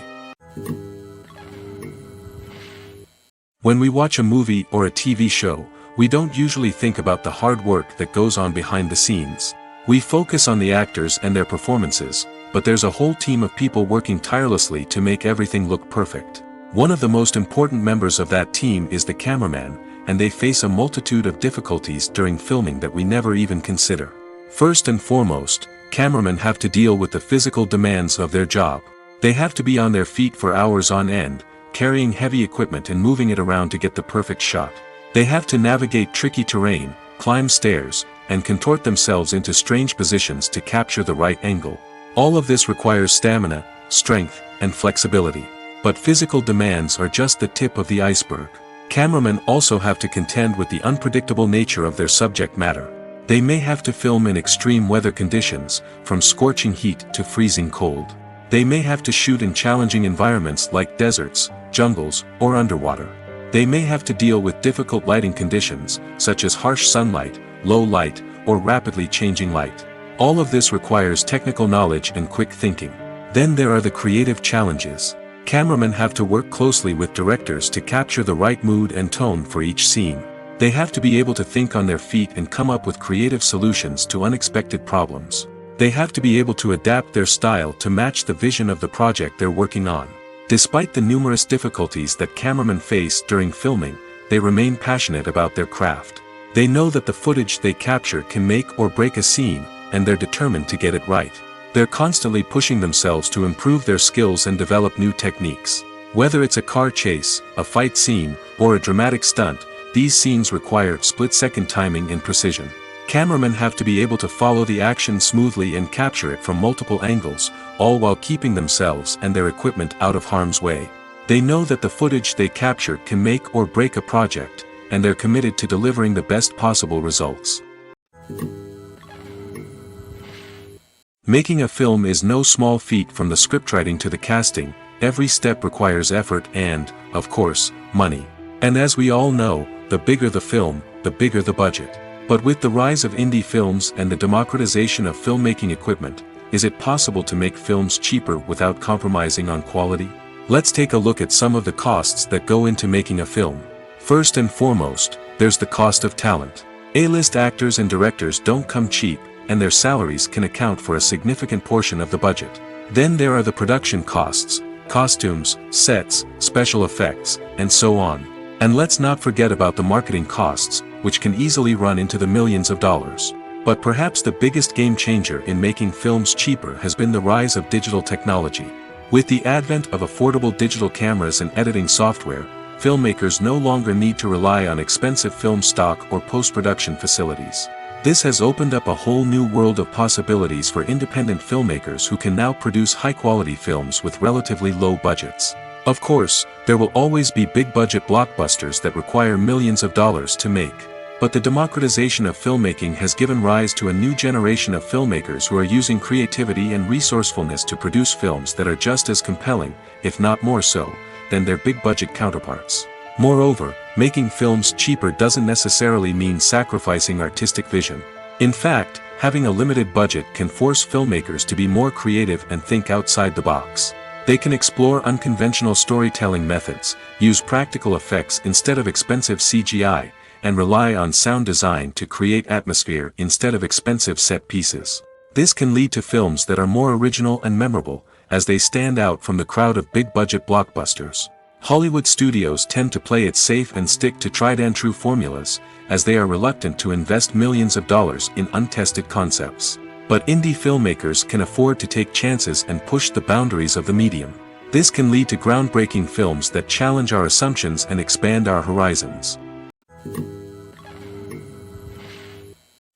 When we watch a movie or a TV show, we don't usually think about the hard work that goes on behind the scenes. We focus on the actors and their performances, but there's a whole team of people working tirelessly to make everything look perfect. One of the most important members of that team is the cameraman, and they face a multitude of difficulties during filming that we never even consider. First and foremost, cameramen have to deal with the physical demands of their job. They have to be on their feet for hours on end, carrying heavy equipment and moving it around to get the perfect shot. They have to navigate tricky terrain, climb stairs, and contort themselves into strange positions to capture the right angle. All of this requires stamina, strength, and flexibility. But physical demands are just the tip of the iceberg. Cameramen also have to contend with the unpredictable nature of their subject matter. They may have to film in extreme weather conditions, from scorching heat to freezing cold. They may have to shoot in challenging environments like deserts, jungles, or underwater. They may have to deal with difficult lighting conditions, such as harsh sunlight, low light, or rapidly changing light. All of this requires technical knowledge and quick thinking. Then there are the creative challenges. Cameramen have to work closely with directors to capture the right mood and tone for each scene. They have to be able to think on their feet and come up with creative solutions to unexpected problems. They have to be able to adapt their style to match the vision of the project they're working on. Despite the numerous difficulties that cameramen face during filming, they remain passionate about their craft. They know that the footage they capture can make or break a scene, and they're determined to get it right. They're constantly pushing themselves to improve their skills and develop new techniques. Whether it's a car chase, a fight scene, or a dramatic stunt, these scenes require split-second timing and precision. Cameramen have to be able to follow the action smoothly and capture it from multiple angles, all while keeping themselves and their equipment out of harm's way. They know that the footage they capture can make or break a project, and they're committed to delivering the best possible results. Making a film is no small feat. From the scriptwriting to the casting, every step requires effort and, of course, money. And as we all know, the bigger the film, the bigger the budget. But with the rise of indie films and the democratization of filmmaking equipment, is it possible to make films cheaper without compromising on quality? Let's take a look at some of the costs that go into making a film. First and foremost, there's the cost of talent. A-list actors and directors don't come cheap, and their salaries can account for a significant portion of the budget. Then there are the production costs, costumes, sets, special effects, and so on. And let's not forget about the marketing costs, which can easily run into the millions of dollars. But perhaps the biggest game changer in making films cheaper has been the rise of digital technology. With the advent of affordable digital cameras and editing software, filmmakers no longer need to rely on expensive film stock or post-production facilities. This has opened up a whole new world of possibilities for independent filmmakers who can now produce high-quality films with relatively low budgets. Of course, there will always be big-budget blockbusters that require millions of dollars to make. But the democratization of filmmaking has given rise to a new generation of filmmakers who are using creativity and resourcefulness to produce films that are just as compelling, if not more so, than their big-budget counterparts. Moreover, making films cheaper doesn't necessarily mean sacrificing artistic vision. In fact, having a limited budget can force filmmakers to be more creative and think outside the box. They can explore unconventional storytelling methods, use practical effects instead of expensive CGI, and rely on sound design to create atmosphere instead of expensive set pieces. This can lead to films that are more original and memorable, as they stand out from the crowd of big-budget blockbusters. Hollywood studios tend to play it safe and stick to tried-and-true formulas, as they are reluctant to invest millions of dollars in untested concepts. But indie filmmakers can afford to take chances and push the boundaries of the medium. This can lead to groundbreaking films that challenge our assumptions and expand our horizons.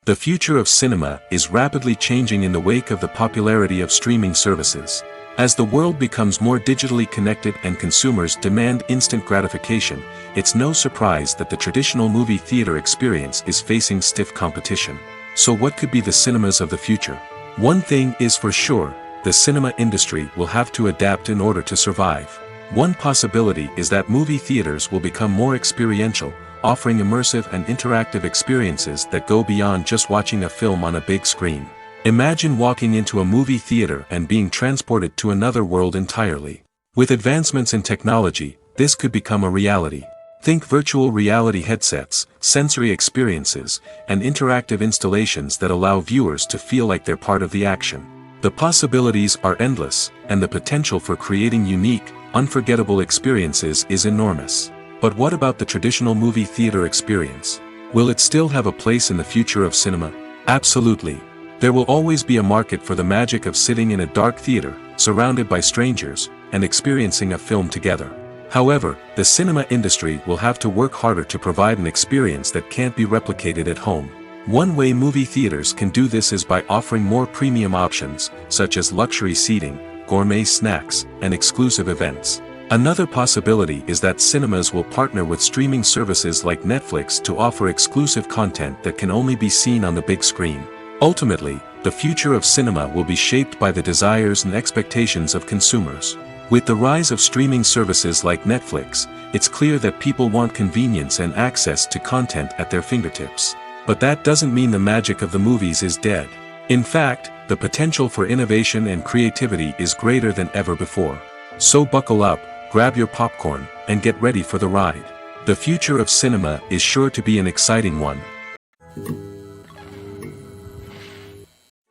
The future of cinema is rapidly changing in the wake of the popularity of streaming services. As the world becomes more digitally connected and consumers demand instant gratification, it's no surprise that the traditional movie theater experience is facing stiff competition. So what could be the cinemas of the future? One thing is for sure, the cinema industry will have to adapt in order to survive. One possibility is that movie theaters will become more experiential, offering immersive and interactive experiences that go beyond just watching a film on a big screen. Imagine walking into a movie theater and being transported to another world entirely. With advancements in technology, this could become a reality. Think virtual reality headsets, sensory experiences, and interactive installations that allow viewers to feel like they're part of the action. The possibilities are endless, and the potential for creating unique, unforgettable experiences is enormous. But what about the traditional movie theater experience? Will it still have a place in the future of cinema? Absolutely. There will always be a market for the magic of sitting in a dark theater, surrounded by strangers, and experiencing a film together. However, the cinema industry will have to work harder to provide an experience that can't be replicated at home. One way movie theaters can do this is by offering more premium options, such as luxury seating, gourmet snacks, and exclusive events. Another possibility is that cinemas will partner with streaming services like Netflix to offer exclusive content that can only be seen on the big screen. Ultimately, the future of cinema will be shaped by the desires and expectations of consumers. With the rise of streaming services like Netflix, it's clear that people want convenience and access to content at their fingertips. But that doesn't mean the magic of the movies is dead. In fact, the potential for innovation and creativity is greater than ever before. So buckle up, grab your popcorn, and get ready for the ride. The future of cinema is sure to be an exciting one.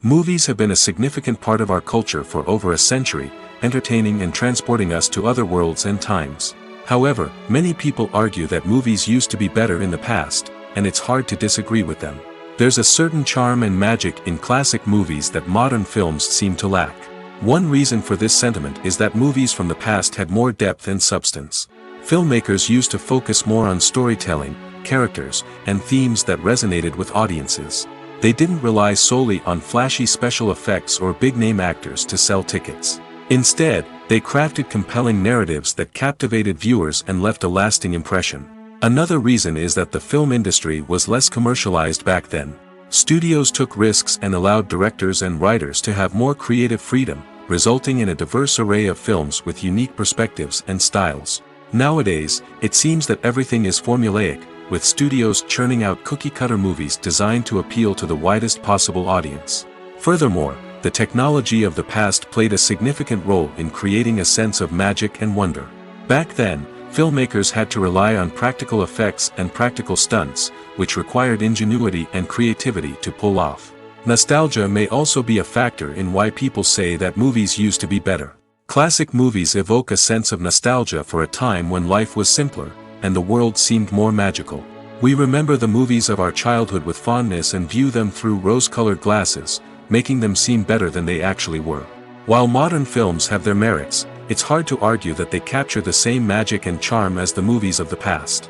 Movies have been a significant part of our culture for over a century, entertaining and transporting us to other worlds and times. However, many people argue that movies used to be better in the past, and it's hard to disagree with them. There's a certain charm and magic in classic movies that modern films seem to lack. One reason for this sentiment is that movies from the past had more depth and substance. Filmmakers used to focus more on storytelling, characters, and themes that resonated with audiences. They didn't rely solely on flashy special effects or big-name actors to sell tickets. Instead, they crafted compelling narratives that captivated viewers and left a lasting impression. Another reason is that the film industry was less commercialized back then. Studios took risks and allowed directors and writers to have more creative freedom, resulting in a diverse array of films with unique perspectives and styles. Nowadays, it seems that everything is formulaic, with studios churning out cookie-cutter movies designed to appeal to the widest possible audience. Furthermore, the technology of the past played a significant role in creating a sense of magic and wonder. Back then, filmmakers had to rely on practical effects and practical stunts, which required ingenuity and creativity to pull off. Nostalgia may also be a factor in why people say that movies used to be better. Classic movies evoke a sense of nostalgia for a time when life was simpler, and the world seemed more magical. We remember the movies of our childhood with fondness and view them through rose-colored glasses, making them seem better than they actually were. While modern films have their merits, it's hard to argue that they capture the same magic and charm as the movies of the past.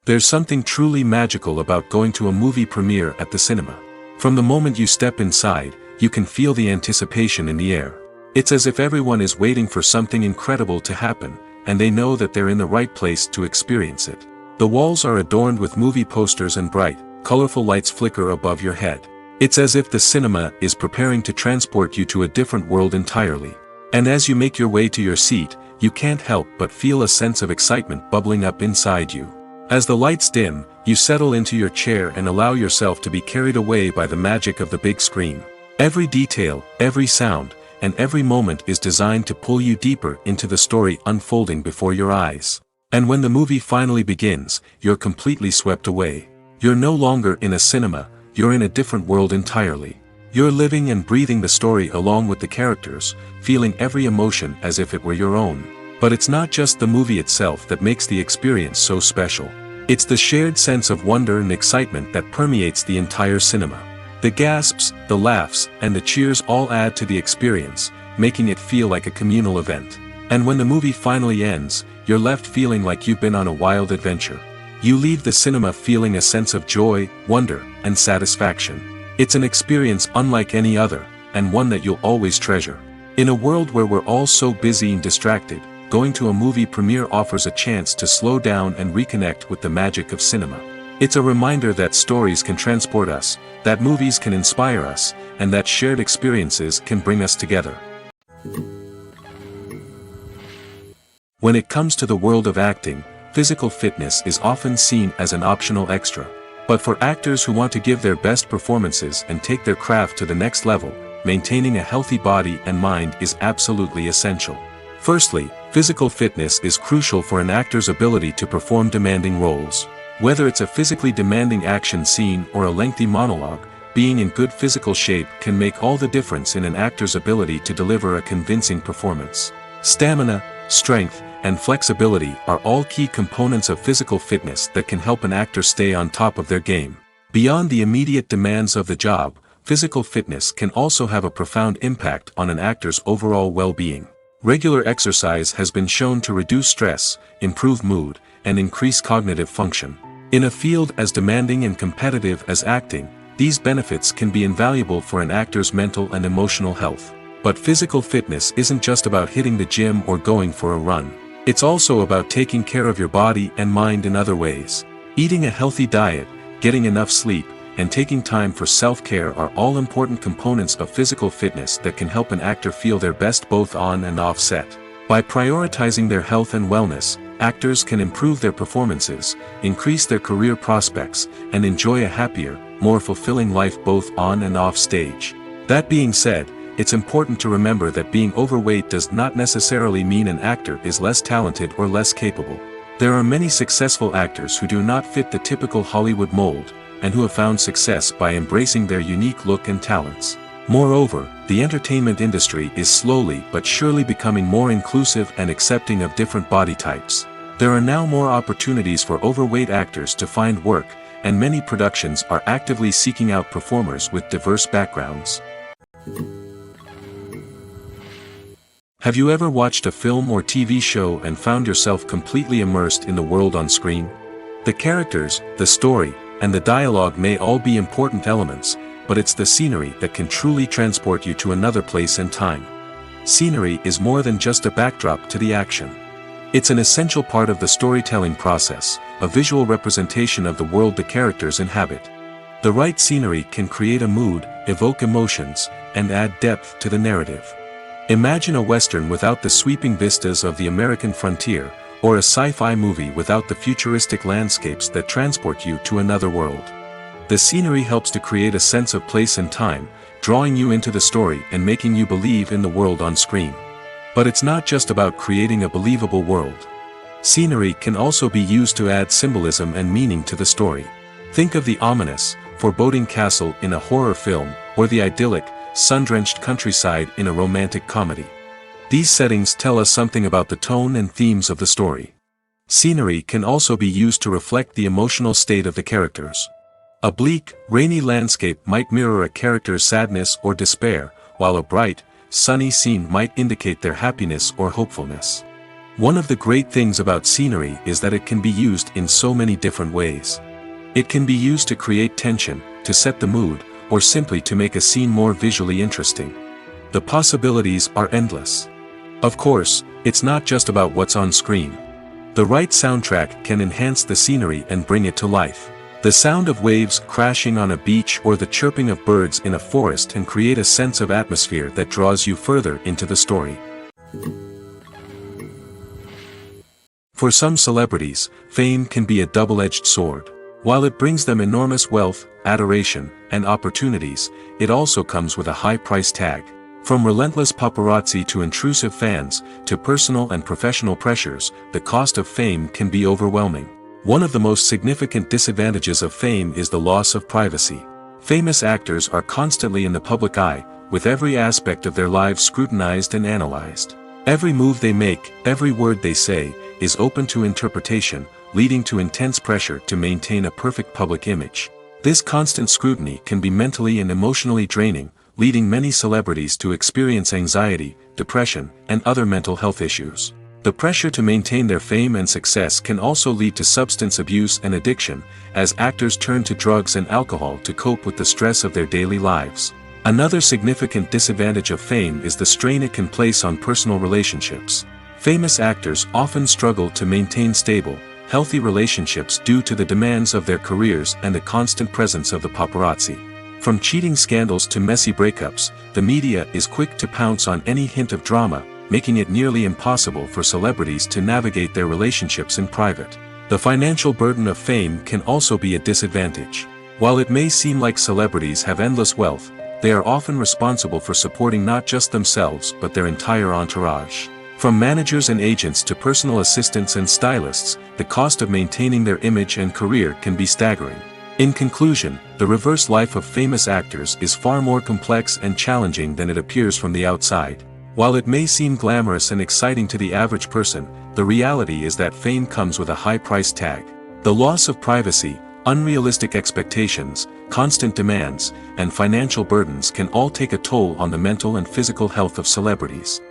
There's something truly magical about going to a movie premiere at the cinema. From the moment you step inside, you can feel the anticipation in the air. It's as if everyone is waiting for something incredible to happen, and they know that they're in the right place to experience it. The walls are adorned with movie posters and bright, colorful lights flicker above your head. It's as if the cinema is preparing to transport you to a different world entirely. And as you make your way to your seat, you can't help but feel a sense of excitement bubbling up inside you. As the lights dim, you settle into your chair and allow yourself to be carried away by the magic of the big screen. Every detail, every sound, and every moment is designed to pull you deeper into the story unfolding before your eyes. And when the movie finally begins, you're completely swept away. You're no longer in a cinema, you're in a different world entirely. You're living and breathing the story along with the characters, feeling every emotion as if it were your own. But it's not just the movie itself that makes the experience so special. It's the shared sense of wonder and excitement that permeates the entire cinema. The gasps, the laughs, and the cheers all add to the experience, making it feel like a communal event. And when the movie finally ends, you're left feeling like you've been on a wild adventure. You leave the cinema feeling a sense of joy, wonder, and satisfaction. It's an experience unlike any other, and one that you'll always treasure. In a world where we're all so busy and distracted, going to a movie premiere offers a chance to slow down and reconnect with the magic of cinema. It's a reminder that stories can transport us, that movies can inspire us, and that shared experiences can bring us together. When it comes to the world of acting, physical fitness is often seen as an optional extra. But for actors who want to give their best performances and take their craft to the next level, maintaining a healthy body and mind is absolutely essential. Firstly, physical fitness is crucial for an actor's ability to perform demanding roles. Whether it's a physically demanding action scene or a lengthy monologue, being in good physical shape can make all the difference in an actor's ability to deliver a convincing performance. Stamina, strength, and flexibility are all key components of physical fitness that can help an actor stay on top of their game. Beyond the immediate demands of the job, physical fitness can also have a profound impact on an actor's overall well-being. Regular exercise has been shown to reduce stress, improve mood, and increase cognitive function. In a field as demanding and competitive as acting, these benefits can be invaluable for an actor's mental and emotional health. But physical fitness isn't just about hitting the gym or going for a run. It's also about taking care of your body and mind in other ways. Eating a healthy diet, getting enough sleep, and taking time for self-care are all important components of physical fitness that can help an actor feel their best both on and off set. By prioritizing their health and wellness, actors can improve their performances, increase their career prospects, and enjoy a happier, more fulfilling life both on and off stage. That being said, it's important to remember that being overweight does not necessarily mean an actor is less talented or less capable. There are many successful actors who do not fit the typical Hollywood mold, and who have found success by embracing their unique look and talents. Moreover, the entertainment industry is slowly but surely becoming more inclusive and accepting of different body types. There are now more opportunities for overweight actors to find work, and many productions are actively seeking out performers with diverse backgrounds. Have you ever watched a film or TV show and found yourself completely immersed in the world on screen? The characters, the story, and the dialogue may all be important elements, but it's the scenery that can truly transport you to another place and time. Scenery is more than just a backdrop to the action. It's an essential part of the storytelling process, a visual representation of the world the characters inhabit. The right scenery can create a mood, evoke emotions, and add depth to the narrative. Imagine a Western without the sweeping vistas of the American frontier, or a sci-fi movie without the futuristic landscapes that transport you to another world. The scenery helps to create a sense of place and time, drawing you into the story and making you believe in the world on screen. But it's not just about creating a believable world. Scenery can also be used to add symbolism and meaning to the story. Think of the ominous, foreboding castle in a horror film, or the idyllic, sun-drenched countryside in a romantic comedy. These settings tell us something about the tone and themes of the story. Scenery can also be used to reflect the emotional state of the characters. A bleak, rainy landscape might mirror a character's sadness or despair, while a bright, sunny scene might indicate their happiness or hopefulness. One of the great things about scenery is that it can be used in so many different ways. It can be used to create tension, to set the mood, or simply to make a scene more visually interesting. The possibilities are endless. Of course, it's not just about what's on screen. The right soundtrack can enhance the scenery and bring it to life. The sound of waves crashing on a beach or the chirping of birds in a forest can create a sense of atmosphere that draws you further into the story. For some celebrities, fame can be a double-edged sword. While it brings them enormous wealth, adoration, and opportunities, it also comes with a high price tag. From relentless paparazzi to intrusive fans, to personal and professional pressures, the cost of fame can be overwhelming. One of the most significant disadvantages of fame is the loss of privacy. Famous actors are constantly in the public eye, with every aspect of their lives scrutinized and analyzed. Every move they make, every word they say, is open to interpretation, leading to intense pressure to maintain a perfect public image. This constant scrutiny can be mentally and emotionally draining, leading many celebrities to experience anxiety, depression, and other mental health issues. The pressure to maintain their fame and success can also lead to substance abuse and addiction, as actors turn to drugs and alcohol to cope with the stress of their daily lives. Another significant disadvantage of fame is the strain it can place on personal relationships. Famous actors often struggle to maintain stable, healthy relationships due to the demands of their careers and the constant presence of the paparazzi. From cheating scandals to messy breakups, the media is quick to pounce on any hint of drama, making it nearly impossible for celebrities to navigate their relationships in private. The financial burden of fame can also be a disadvantage. While it may seem like celebrities have endless wealth, they are often responsible for supporting not just themselves but their entire entourage. From managers and agents to personal assistants and stylists, the cost of maintaining their image and career can be staggering. In conclusion, the reverse life of famous actors is far more complex and challenging than it appears from the outside. While it may seem glamorous and exciting to the average person, the reality is that fame comes with a high price tag. The loss of privacy, unrealistic expectations, constant demands, and financial burdens can all take a toll on the mental and physical health of celebrities.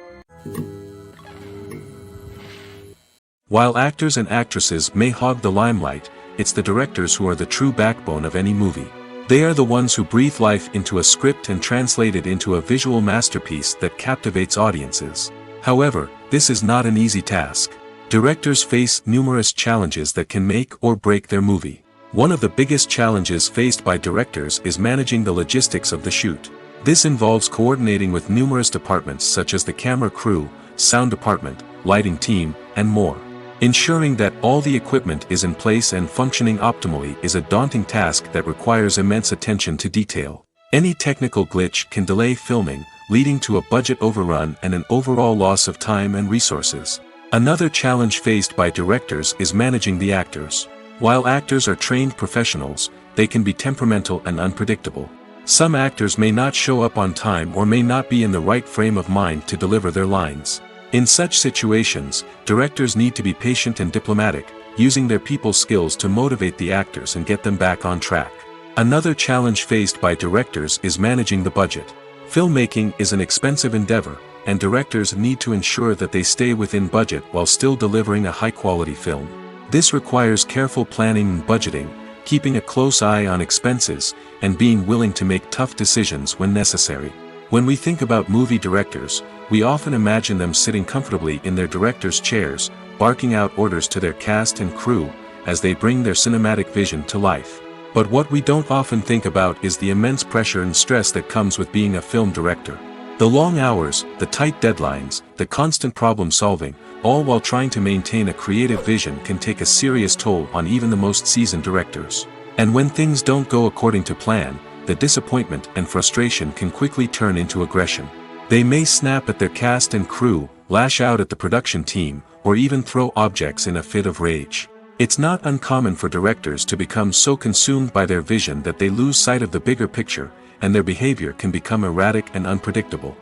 While actors and actresses may hog the limelight, it's the directors who are the true backbone of any movie. They are the ones who breathe life into a script and translate it into a visual masterpiece that captivates audiences. However, this is not an easy task. Directors face numerous challenges that can make or break their movie. One of the biggest challenges faced by directors is managing the logistics of the shoot. This involves coordinating with numerous departments such as the camera crew, sound department, lighting team, and more. Ensuring that all the equipment is in place and functioning optimally is a daunting task that requires immense attention to detail. Any technical glitch can delay filming, leading to a budget overrun and an overall loss of time and resources. Another challenge faced by directors is managing the actors. While actors are trained professionals, they can be temperamental and unpredictable. Some actors may not show up on time or may not be in the right frame of mind to deliver their lines. In such situations, directors need to be patient and diplomatic, using their people skills to motivate the actors and get them back on track. Another challenge faced by directors is managing the budget. Filmmaking is an expensive endeavor, and directors need to ensure that they stay within budget while still delivering a high-quality film. This requires careful planning and budgeting, keeping a close eye on expenses, and being willing to make tough decisions when necessary. When we think about movie directors, we often imagine them sitting comfortably in their director's chairs, barking out orders to their cast and crew, as they bring their cinematic vision to life. But what we don't often think about is the immense pressure and stress that comes with being a film director. The long hours, the tight deadlines, the constant problem solving, all while trying to maintain a creative vision can take a serious toll on even the most seasoned directors. And when things don't go according to plan, the disappointment and frustration can quickly turn into aggression. They may snap at their cast and crew, lash out at the production team, or even throw objects in a fit of rage. It's not uncommon for directors to become so consumed by their vision that they lose sight of the bigger picture, and their behavior can become erratic and unpredictable.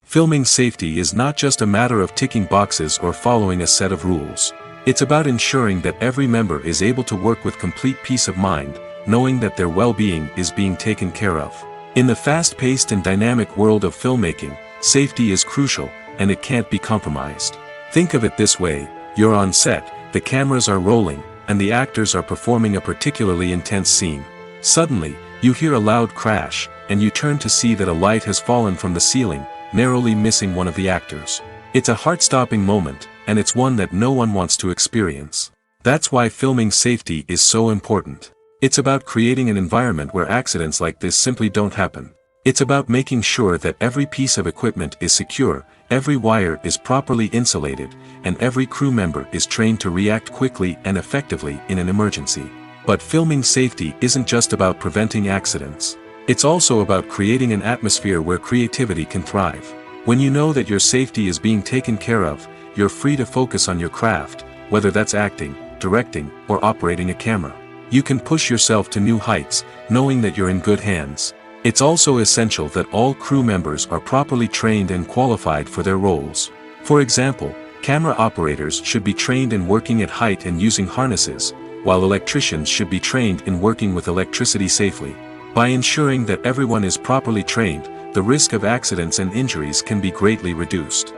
Filming safety is not just a matter of ticking boxes or following a set of rules. It's about ensuring that every member is able to work with complete peace of mind, knowing that their well-being is being taken care of. In the fast-paced and dynamic world of filmmaking, safety is crucial, and it can't be compromised. Think of it this way: you're on set, the cameras are rolling, and the actors are performing a particularly intense scene. Suddenly, you hear a loud crash, and you turn to see that a light has fallen from the ceiling, narrowly missing one of the actors. It's a heart-stopping moment, and it's one that no one wants to experience. That's why filming safety is so important. It's about creating an environment where accidents like this simply don't happen. It's about making sure that every piece of equipment is secure, every wire is properly insulated, and every crew member is trained to react quickly and effectively in an emergency. But filming safety isn't just about preventing accidents. It's also about creating an atmosphere where creativity can thrive. When you know that your safety is being taken care of, you're free to focus on your craft, whether that's acting, directing, or operating a camera. You can push yourself to new heights, knowing that you're in good hands. It's also essential that all crew members are properly trained and qualified for their roles. For example, camera operators should be trained in working at height and using harnesses, while electricians should be trained in working with electricity safely. By ensuring that everyone is properly trained, the risk of accidents and injuries can be greatly reduced.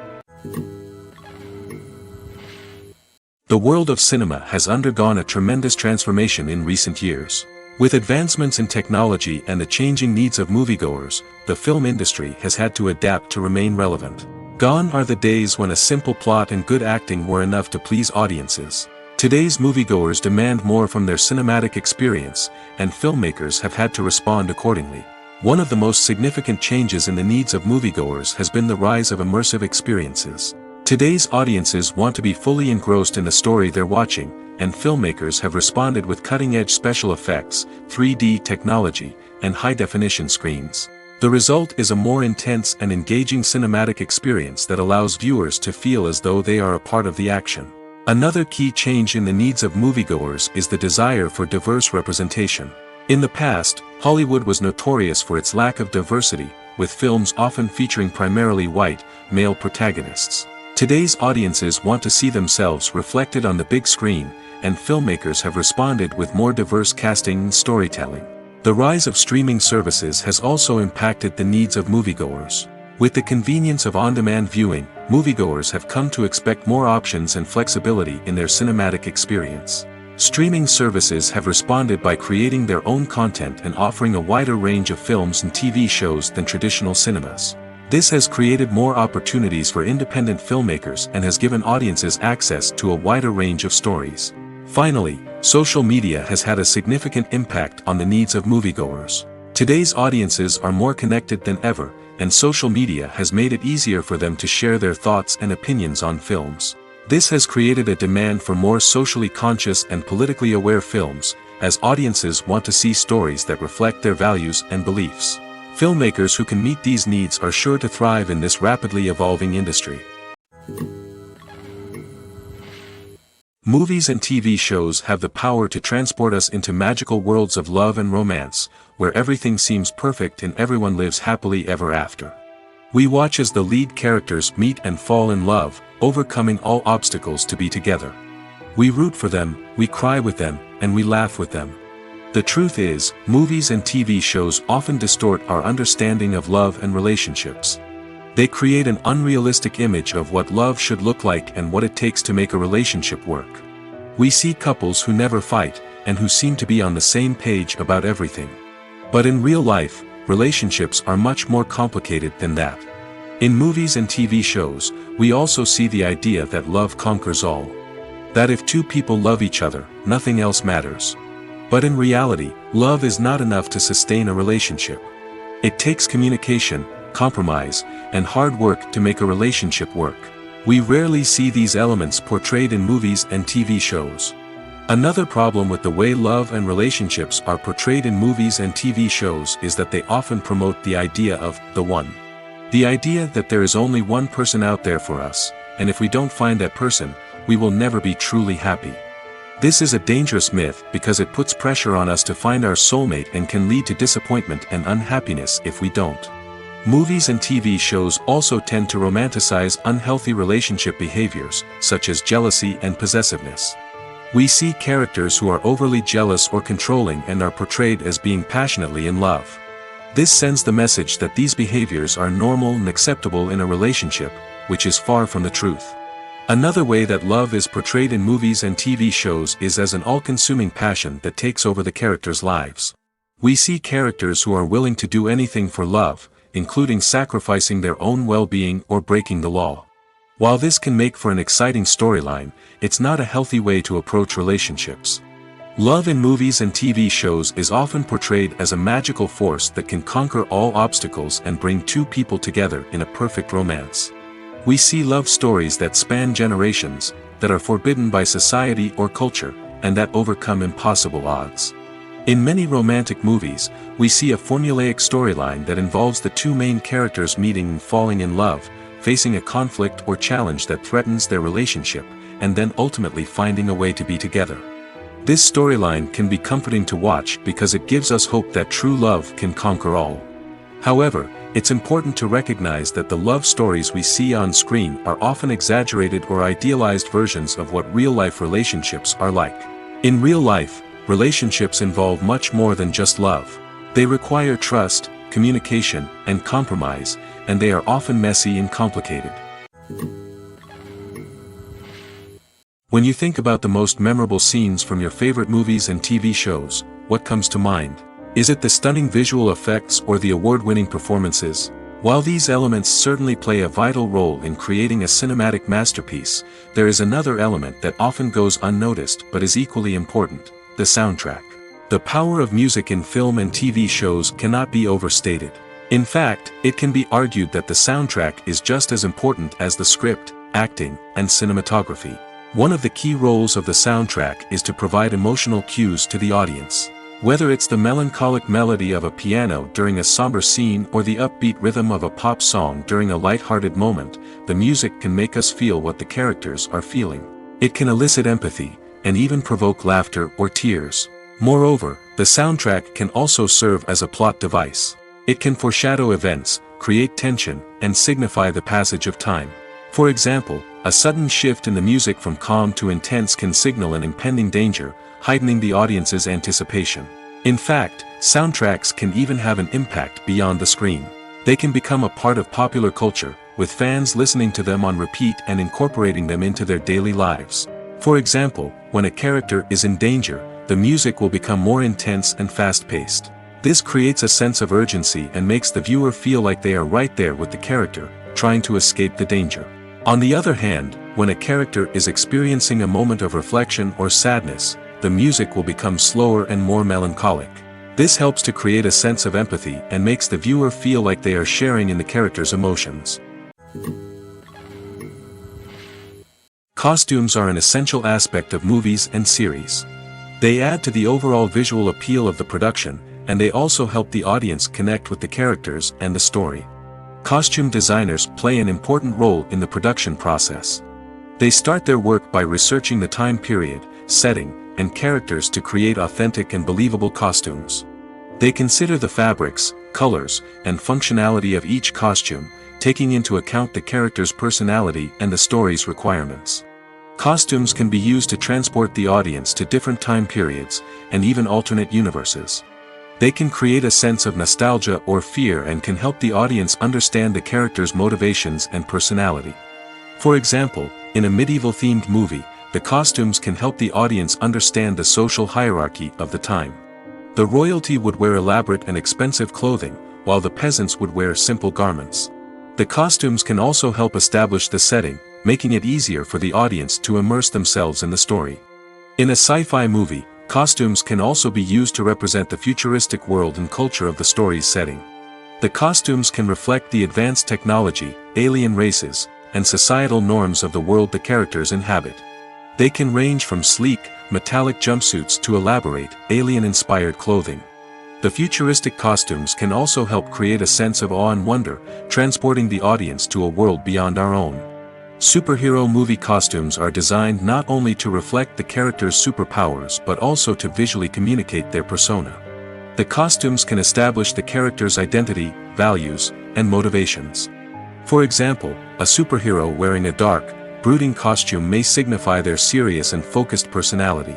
The world of cinema has undergone a tremendous transformation in recent years. With advancements in technology and the changing needs of moviegoers, the film industry has had to adapt to remain relevant. Gone are the days when a simple plot and good acting were enough to please audiences. Today's moviegoers demand more from their cinematic experience, and filmmakers have had to respond accordingly. One of the most significant changes in the needs of moviegoers has been the rise of immersive experiences. Today's audiences want to be fully engrossed in the story they're watching, and filmmakers have responded with cutting-edge special effects, 3D technology, and high-definition screens. The result is a more intense and engaging cinematic experience that allows viewers to feel as though they are a part of the action. Another key change in the needs of moviegoers is the desire for diverse representation. In the past, Hollywood was notorious for its lack of diversity, with films often featuring primarily white, male protagonists. Today's audiences want to see themselves reflected on the big screen, and filmmakers have responded with more diverse casting and storytelling. The rise of streaming services has also impacted the needs of moviegoers. With the convenience of on-demand viewing, moviegoers have come to expect more options and flexibility in their cinematic experience. Streaming services have responded by creating their own content and offering a wider range of films and TV shows than traditional cinemas. This has created more opportunities for independent filmmakers and has given audiences access to a wider range of stories. Finally, social media has had a significant impact on the needs of moviegoers. Today's audiences are more connected than ever, and social media has made it easier for them to share their thoughts and opinions on films. This has created a demand for more socially conscious and politically aware films, as audiences want to see stories that reflect their values and beliefs. Filmmakers who can meet these needs are sure to thrive in this rapidly evolving industry. Movies and TV shows have the power to transport us into magical worlds of love and romance, where everything seems perfect and everyone lives happily ever after. We watch as the lead characters meet and fall in love, overcoming all obstacles to be together. We root for them, we cry with them, and we laugh with them. The truth is, movies and TV shows often distort our understanding of love and relationships. They create an unrealistic image of what love should look like and what it takes to make a relationship work. We see couples who never fight, and who seem to be on the same page about everything. But in real life, relationships are much more complicated than that. In movies and TV shows, we also see the idea that love conquers all. That if two people love each other, nothing else matters. But in reality, love is not enough to sustain a relationship. It takes communication, compromise, and hard work to make a relationship work. We rarely see these elements portrayed in movies and TV shows. Another problem with the way love and relationships are portrayed in movies and TV shows is that they often promote the idea of the one. The idea that there is only one person out there for us, and if we don't find that person, we will never be truly happy. This is a dangerous myth because it puts pressure on us to find our soulmate and can lead to disappointment and unhappiness if we don't. Movies and TV shows also tend to romanticize unhealthy relationship behaviors, such as jealousy and possessiveness. We see characters who are overly jealous or controlling and are portrayed as being passionately in love. This sends the message that these behaviors are normal and acceptable in a relationship, which is far from the truth. Another way that love is portrayed in movies and TV shows is as an all-consuming passion that takes over the characters' lives. We see characters who are willing to do anything for love, including sacrificing their own well-being or breaking the law. While this can make for an exciting storyline, it's not a healthy way to approach relationships. Love in movies and TV shows is often portrayed as a magical force that can conquer all obstacles and bring two people together in a perfect romance. We see love stories that span generations, that are forbidden by society or culture, and that overcome impossible odds. In many romantic movies, we see a formulaic storyline that involves the two main characters meeting and falling in love, facing a conflict or challenge that threatens their relationship, and then ultimately finding a way to be together. This storyline can be comforting to watch because it gives us hope that true love can conquer all. However, it's important to recognize that the love stories we see on screen are often exaggerated or idealized versions of what real-life relationships are like. In real life, relationships involve much more than just love. They require trust, communication, and compromise, and they are often messy and complicated. When you think about the most memorable scenes from your favorite movies and TV shows, what comes to mind? Is it the stunning visual effects or the award-winning performances? While these elements certainly play a vital role in creating a cinematic masterpiece, there is another element that often goes unnoticed but is equally important: the soundtrack. The power of music in film and TV shows cannot be overstated. In fact, it can be argued that the soundtrack is just as important as the script, acting, and cinematography. One of the key roles of the soundtrack is to provide emotional cues to the audience. Whether it's the melancholic melody of a piano during a somber scene or the upbeat rhythm of a pop song during a light-hearted moment, the music can make us feel what the characters are feeling. It can elicit empathy, and even provoke laughter or tears. Moreover, the soundtrack can also serve as a plot device. It can foreshadow events, create tension, and signify the passage of time. For example, a sudden shift in the music from calm to intense can signal an impending danger, heightening the audience's anticipation. In fact, soundtracks can even have an impact beyond the screen. They can become a part of popular culture, with fans listening to them on repeat and incorporating them into their daily lives. For example, when a character is in danger, the music will become more intense and fast-paced. This creates a sense of urgency and makes the viewer feel like they are right there with the character, trying to escape the danger. On the other hand, when a character is experiencing a moment of reflection or sadness, the music will become slower and more melancholic. This helps to create a sense of empathy and makes the viewer feel like they are sharing in the character's emotions. Costumes are an essential aspect of movies and series. They add to the overall visual appeal of the production, and they also help the audience connect with the characters and the story. Costume designers play an important role in the production process. They start their work by researching the time period, setting, and characters to create authentic and believable costumes. They consider the fabrics, colors, and functionality of each costume, taking into account the character's personality and the story's requirements. Costumes can be used to transport the audience to different time periods, and even alternate universes. They can create a sense of nostalgia or fear and can help the audience understand the character's motivations and personality. For example, in a medieval-themed movie, the costumes can help the audience understand the social hierarchy of the time. The royalty would wear elaborate and expensive clothing, while the peasants would wear simple garments. The costumes can also help establish the setting, making it easier for the audience to immerse themselves in the story. In a sci-fi movie, costumes can also be used to represent the futuristic world and culture of the story's setting. The costumes can reflect the advanced technology, alien races, and societal norms of the world the characters inhabit. They can range from sleek, metallic jumpsuits to elaborate, alien-inspired clothing. The futuristic costumes can also help create a sense of awe and wonder, transporting the audience to a world beyond our own. Superhero movie costumes are designed not only to reflect the character's superpowers but also to visually communicate their persona. The costumes can establish the character's identity, values, and motivations. For example, a superhero wearing a dark, brooding costume may signify their serious and focused personality.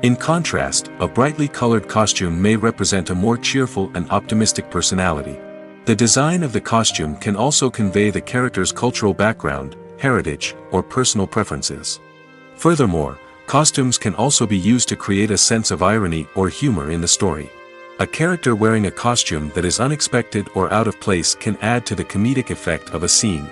In contrast, a brightly colored costume may represent a more cheerful and optimistic personality. The design of the costume can also convey the character's cultural background, heritage, or personal preferences. Furthermore, costumes can also be used to create a sense of irony or humor in the story. A character wearing a costume that is unexpected or out of place can add to the comedic effect of a scene.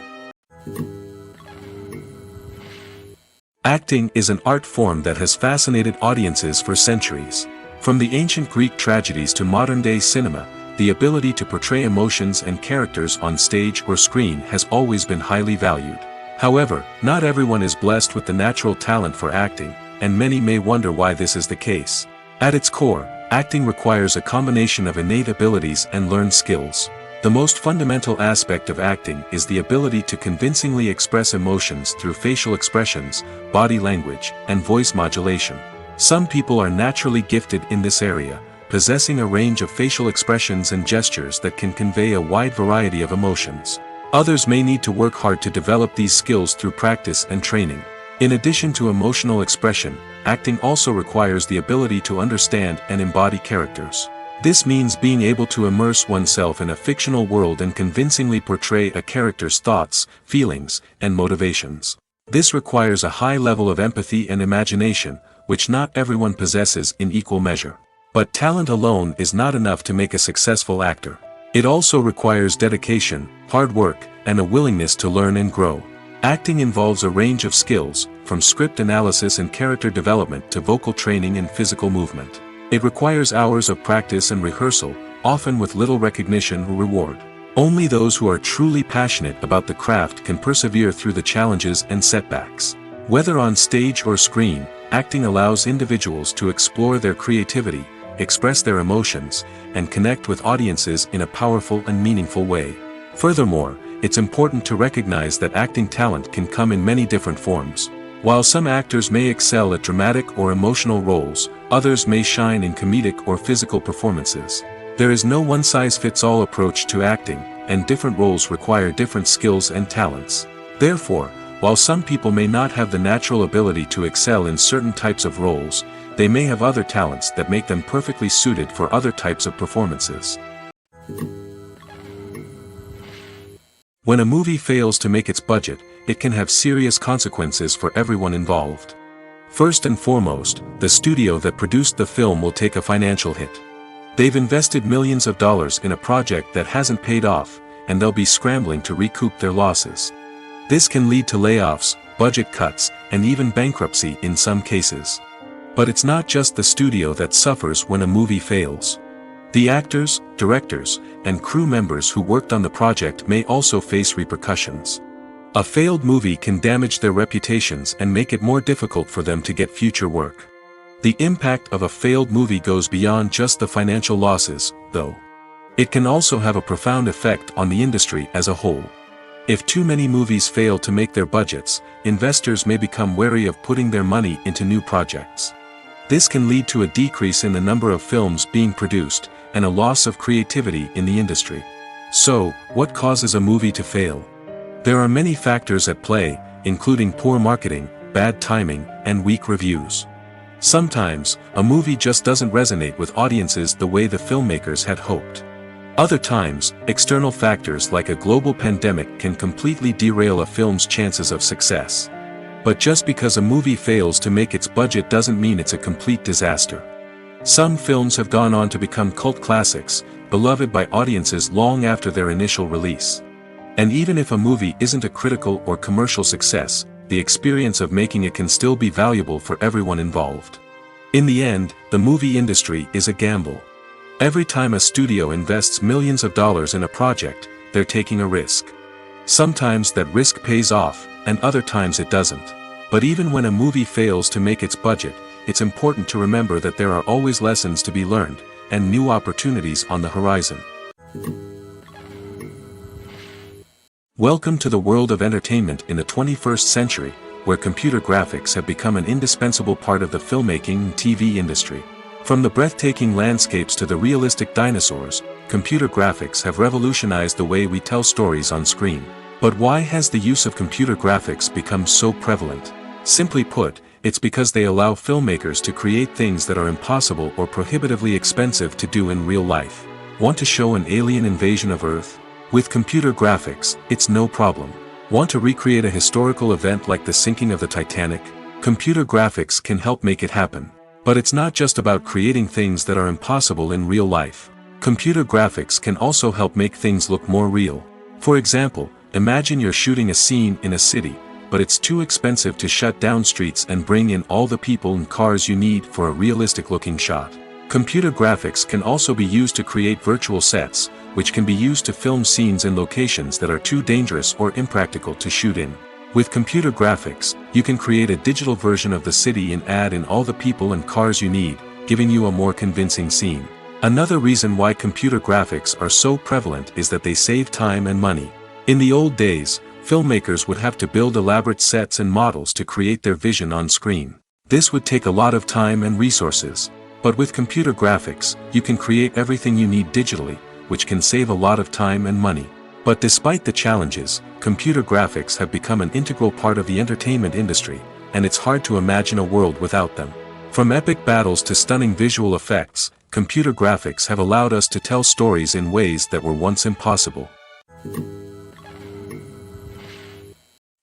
Acting is an art form that has fascinated audiences for centuries. From the ancient Greek tragedies to modern-day cinema, the ability to portray emotions and characters on stage or screen has always been highly valued. However, not everyone is blessed with the natural talent for acting, and many may wonder why this is the case. At its core, acting requires a combination of innate abilities and learned skills. The most fundamental aspect of acting is the ability to convincingly express emotions through facial expressions, body language, and voice modulation. Some people are naturally gifted in this area, possessing a range of facial expressions and gestures that can convey a wide variety of emotions. Others may need to work hard to develop these skills through practice and training. In addition to emotional expression, acting also requires the ability to understand and embody characters. This means being able to immerse oneself in a fictional world and convincingly portray a character's thoughts, feelings, and motivations. This requires a high level of empathy and imagination, which not everyone possesses in equal measure. But talent alone is not enough to make a successful actor. It also requires dedication, hard work, and a willingness to learn and grow. Acting involves a range of skills, from script analysis and character development to vocal training and physical movement. It requires hours of practice and rehearsal, often with little recognition or reward. Only those who are truly passionate about the craft can persevere through the challenges and setbacks. Whether on stage or screen, acting allows individuals to explore their creativity, express their emotions, and connect with audiences in a powerful and meaningful way. Furthermore, it's important to recognize that acting talent can come in many different forms. While some actors may excel at dramatic or emotional roles, others may shine in comedic or physical performances. There is no one-size-fits-all approach to acting, and different roles require different skills and talents. Therefore, while some people may not have the natural ability to excel in certain types of roles, they may have other talents that make them perfectly suited for other types of performances. When a movie fails to make its budget, it can have serious consequences for everyone involved. First and foremost, the studio that produced the film will take a financial hit. They've invested millions of dollars in a project that hasn't paid off, and they'll be scrambling to recoup their losses. This can lead to layoffs, budget cuts, and even bankruptcy in some cases. But it's not just the studio that suffers when a movie fails. The actors, directors, and crew members who worked on the project may also face repercussions. A failed movie can damage their reputations and make it more difficult for them to get future work. The impact of a failed movie goes beyond just the financial losses, though. It can also have a profound effect on the industry as a whole. If too many movies fail to make their budgets, investors may become wary of putting their money into new projects. This can lead to a decrease in the number of films being produced, and a loss of creativity in the industry. So, what causes a movie to fail? There are many factors at play, including poor marketing, bad timing, and weak reviews. Sometimes, a movie just doesn't resonate with audiences the way the filmmakers had hoped. Other times, external factors like a global pandemic can completely derail a film's chances of success. But just because a movie fails to make its budget doesn't mean it's a complete disaster. Some films have gone on to become cult classics, beloved by audiences long after their initial release. And even if a movie isn't a critical or commercial success, the experience of making it can still be valuable for everyone involved. In the end, the movie industry is a gamble. Every time a studio invests millions of dollars in a project, they're taking a risk. Sometimes that risk pays off, and other times it doesn't. But even when a movie fails to make its budget, it's important to remember that there are always lessons to be learned, and new opportunities on the horizon. Welcome to the world of entertainment in the 21st century, where computer graphics have become an indispensable part of the filmmaking and TV industry. From the breathtaking landscapes to the realistic dinosaurs, computer graphics have revolutionized the way we tell stories on screen. But why has the use of computer graphics become so prevalent? Simply put, it's because they allow filmmakers to create things that are impossible or prohibitively expensive to do in real life. Want to show an alien invasion of Earth? With computer graphics, it's no problem. Want to recreate a historical event like the sinking of the Titanic? Computer graphics can help make it happen. But it's not just about creating things that are impossible in real life. Computer graphics can also help make things look more real. For example, imagine you're shooting a scene in a city, but it's too expensive to shut down streets and bring in all the people and cars you need for a realistic-looking shot. Computer graphics can also be used to create virtual sets, which can be used to film scenes in locations that are too dangerous or impractical to shoot in. With computer graphics, you can create a digital version of the city and add in all the people and cars you need, giving you a more convincing scene. Another reason why computer graphics are so prevalent is that they save time and money. In the old days, filmmakers would have to build elaborate sets and models to create their vision on screen. This would take a lot of time and resources. But with computer graphics, you can create everything you need digitally, which can save a lot of time and money. But despite the challenges, computer graphics have become an integral part of the entertainment industry, and it's hard to imagine a world without them. From epic battles to stunning visual effects, computer graphics have allowed us to tell stories in ways that were once impossible.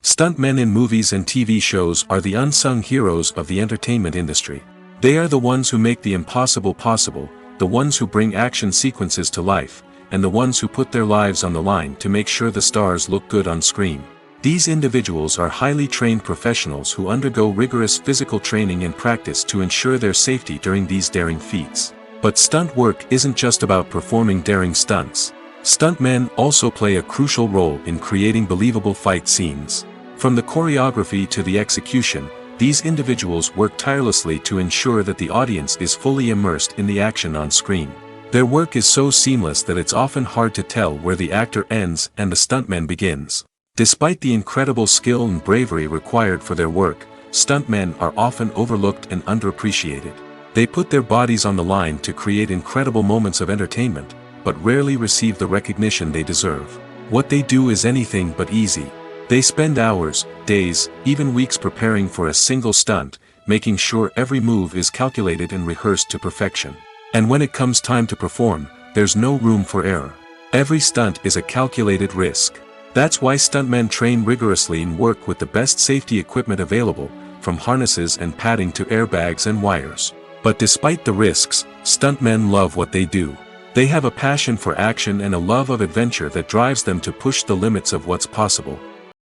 Stuntmen in movies and TV shows are the unsung heroes of the entertainment industry. They are the ones who make the impossible possible, the ones who bring action sequences to life, and the ones who put their lives on the line to make sure the stars look good on screen. These individuals are highly trained professionals who undergo rigorous physical training and practice to ensure their safety during these daring feats. But stunt work isn't just about performing daring stunts. Stuntmen also play a crucial role in creating believable fight scenes. From the choreography to the execution, these individuals work tirelessly to ensure that the audience is fully immersed in the action on screen. Their work is so seamless that it's often hard to tell where the actor ends and the stuntman begins. Despite the incredible skill and bravery required for their work, stuntmen are often overlooked and underappreciated. They put their bodies on the line to create incredible moments of entertainment, but rarely receive the recognition they deserve. What they do is anything but easy. They spend hours, days, even weeks preparing for a single stunt, making sure every move is calculated and rehearsed to perfection. And when it comes time to perform, there's no room for error. Every stunt is a calculated risk. That's why stuntmen train rigorously and work with the best safety equipment available, from harnesses and padding to airbags and wires. But despite the risks, stuntmen love what they do. They have a passion for action and a love of adventure that drives them to push the limits of what's possible.